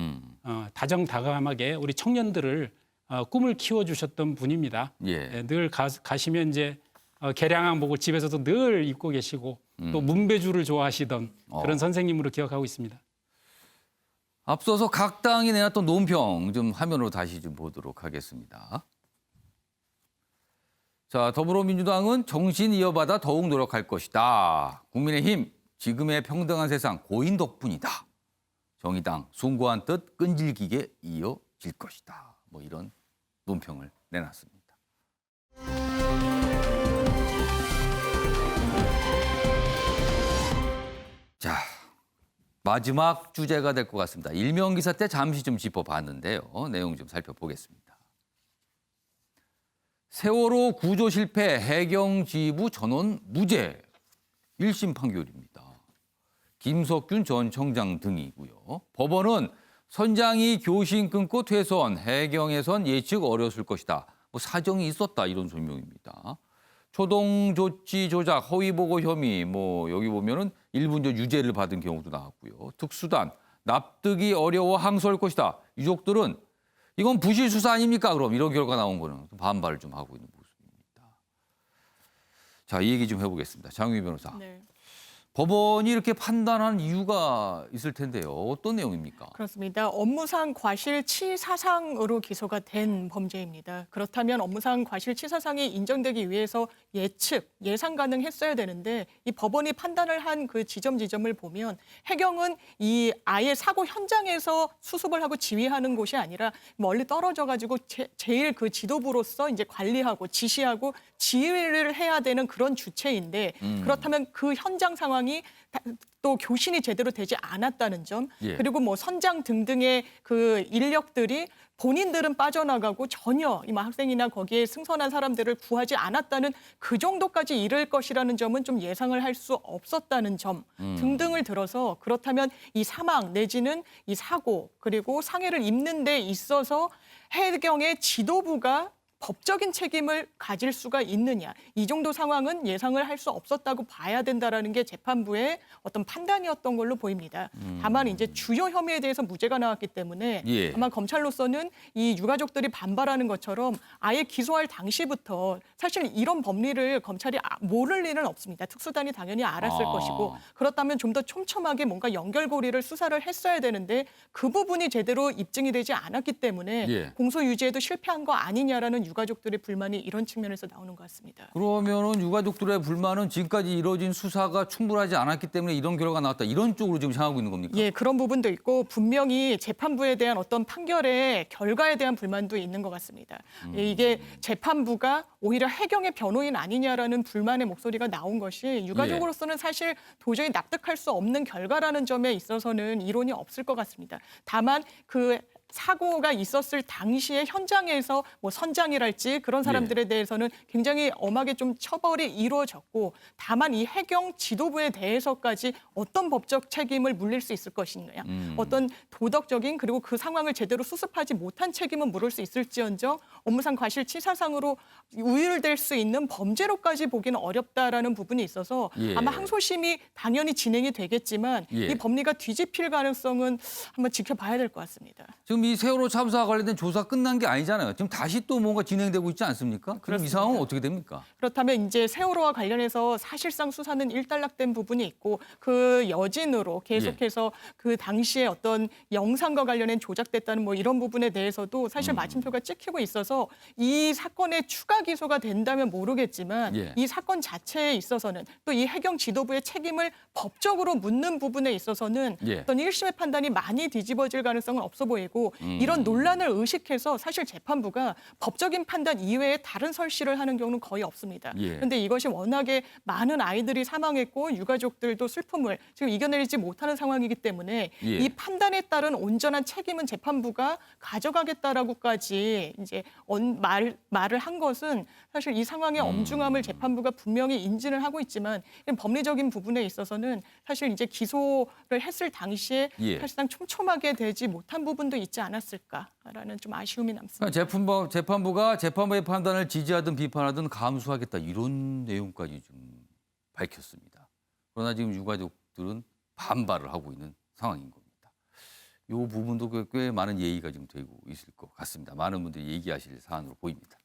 다정다감하게 우리 청년들을 꿈을 키워주셨던 분입니다. 늘 가시면 이제 개량항 보고 집에서도 늘 입고 계시고 또 문배주를 좋아하시던 그런 선생님으로 기억하고 있습니다. 앞서서 각 당이 내놨던 논평 좀 화면으로 다시 좀 보도록 하겠습니다. 자, 더불어민주당은 정신 이어받아 더욱 노력할 것이다. 국민의힘 지금의 평등한 세상 고인 덕분이다. 정의당 숭고한 뜻 끈질기게 이어질 것이다. 뭐 이런 논평을 내놨습니다. 자, 마지막 주제가 될 것 같습니다. 일명기사 때 잠시 좀 짚어봤는데요. 내용 좀 살펴보겠습니다. 세월호 구조 실패 해경지휘부 전원 무죄 1심 판결입니다. 김석균 전 청장 등이고요. 법원은 선장이 교신 끊고 퇴소한 해경에선 예측 어려웠을 것이다. 뭐 사정이 있었다 이런 설명입니다. 초동 조치 조작, 허위 보고 혐의, 뭐 여기 보면은 일부적 유죄를 받은 경우도 나왔고요. 특수단 납득이 어려워 항소할 것이다. 유족들은 이건 부실 수사 아닙니까? 그럼 이런 결과 나온 거는 반발을 좀 하고 있는 모습입니다. 자, 이 얘기 좀 해보겠습니다. 장유희 변호사. 법원이 이렇게 판단한 이유가 있을 텐데요. 어떤 내용입니까? 그렇습니다. 업무상 과실치사상으로 기소가 된 범죄입니다. 그렇다면 업무상 과실치사상이 인정되기 위해서 예상 가능했어야 되는데 이 법원이 판단을 한 그 지점을 보면 해경은 이 아예 사고 현장에서 수습을 하고 지휘하는 곳이 아니라 멀리 떨어져 가지고 제일 그 지도부로서 이제 관리하고 지시하고 지휘를 해야 되는 그런 주체인데 그렇다면 그 현장 상황이 또 교신이 제대로 되지 않았다는 점 그리고 뭐 선장 등등의 그 인력들이 본인들은 빠져나가고 전혀 이 학생이나 거기에 승선한 사람들을 구하지 않았다는 그 정도까지 이를 것이라는 점은 좀 예상을 할 수 없었다는 점 등등을 들어서 그렇다면 이 사망 내지는 이 사고 그리고 상해를 입는 데 있어서 해경의 지도부가 법적인 책임을 가질 수가 있느냐. 이 정도 상황은 예상을 할 수 없었다고 봐야 된다라는 게 재판부의 어떤 판단이었던 걸로 보입니다. 다만 이제 주요 혐의에 대해서 무죄가 나왔기 때문에 아마 검찰로서는 이 유가족들이 반발하는 것처럼 아예 기소할 당시부터 사실 이런 법리를 검찰이 모를 리는 없습니다. 특수단이 당연히 알았을 것이고 그렇다면 좀 더 촘촘하게 뭔가 연결고리를 수사를 했어야 되는데 그 부분이 제대로 입증이 되지 않았기 때문에 공소 유지에도 실패한 거 아니냐라는 유가족들의 불만이 이런 측면에서 나오는 것 같습니다. 그러면은 유가족들의 불만은 지금까지 이루어진 수사가 충분하지 않았기 때문에 이런 결과가 나왔다. 이런 쪽으로 지금 생각하고 있는 겁니까? 예, 그런 부분도 있고 분명히 재판부에 대한 어떤 판결의 결과에 대한 불만도 있는 것 같습니다. 이게 재판부가 오히려 해경의 변호인 아니냐라는 불만의 목소리가 나온 것이 유가족으로서는 사실 도저히 납득할 수 없는 결과라는 점에 있어서는 이론이 없을 것 같습니다. 다만 그 사고가 있었을 당시에 현장에서 뭐 선장이랄지 그런 사람들에 대해서는 굉장히 엄하게 좀 처벌이 이루어졌고 다만 이 해경 지도부에 대해서까지 어떤 법적 책임을 물릴 수 있을 것이냐 어떤 도덕적인 그리고 그 상황을 제대로 수습하지 못한 책임은 물을 수 있을지언정 업무상 과실치사상으로 우율될 수 있는 범죄로까지 보기는 어렵다라는 부분이 있어서 아마 항소심이 당연히 진행이 되겠지만 이 법리가 뒤집힐 가능성은 한번 지켜봐야 될 것 같습니다. 지금 지금 이 세월호 참사와 관련된 조사 끝난 게 아니잖아요. 지금 다시 또 뭔가 진행되고 있지 않습니까? 그럼 이 상황은 어떻게 됩니까? 그렇다면 이제 세월호와 관련해서 사실상 수사는 일단락된 부분이 있고 그 여진으로 계속해서 그 당시에 어떤 영상과 관련된 조작됐다는 뭐 이런 부분에 대해서도 사실 마침표가 찍히고 있어서 이 사건의 추가 기소가 된다면 모르겠지만 이 사건 자체에 있어서는 또 이 해경 지도부의 책임을 법적으로 묻는 부분에 있어서는 어떤 1심의 판단이 많이 뒤집어질 가능성은 없어 보이고 이런 논란을 의식해서 사실 재판부가 법적인 판단 이외에 다른 설시를 하는 경우는 거의 없습니다. 그런데 이것이 워낙에 많은 아이들이 사망했고 유가족들도 슬픔을 지금 이겨내지 못하는 상황이기 때문에 이 판단에 따른 온전한 책임은 재판부가 가져가겠다라고까지 이제 말을 한 것은 사실 이 상황의 엄중함을 재판부가 분명히 인지를 하고 있지만 법리적인 부분에 있어서는 사실 이제 기소를 했을 당시에 사실상 촘촘하게 되지 못한 부분도 있지 않았을까라는 좀 아쉬움이 남습니다. 그러니까 재판부가 재판부의 판단을 지지하든 비판하든 감수하겠다 이런 내용까지 좀 밝혔습니다. 그러나 지금 유가족들은 반발을 하고 있는 상황인 겁니다. 이 부분도 꽤 많은 예의가 좀 되고 있을 것 같습니다. 많은 분들이 얘기하실 사안으로 보입니다.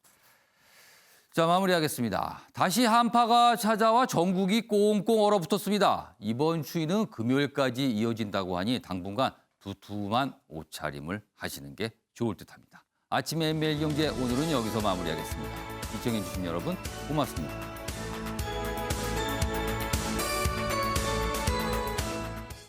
자, 마무리하겠습니다. 다시 한파가 찾아와 전국이 꽁꽁 얼어붙었습니다. 이번 추위는 금요일까지 이어진다고 하니 당분간 두툼한 옷차림을 하시는 게 좋을 듯합니다. 아침에 MBL 경제 오늘은 여기서 마무리하겠습니다. 시청해주신 여러분 고맙습니다.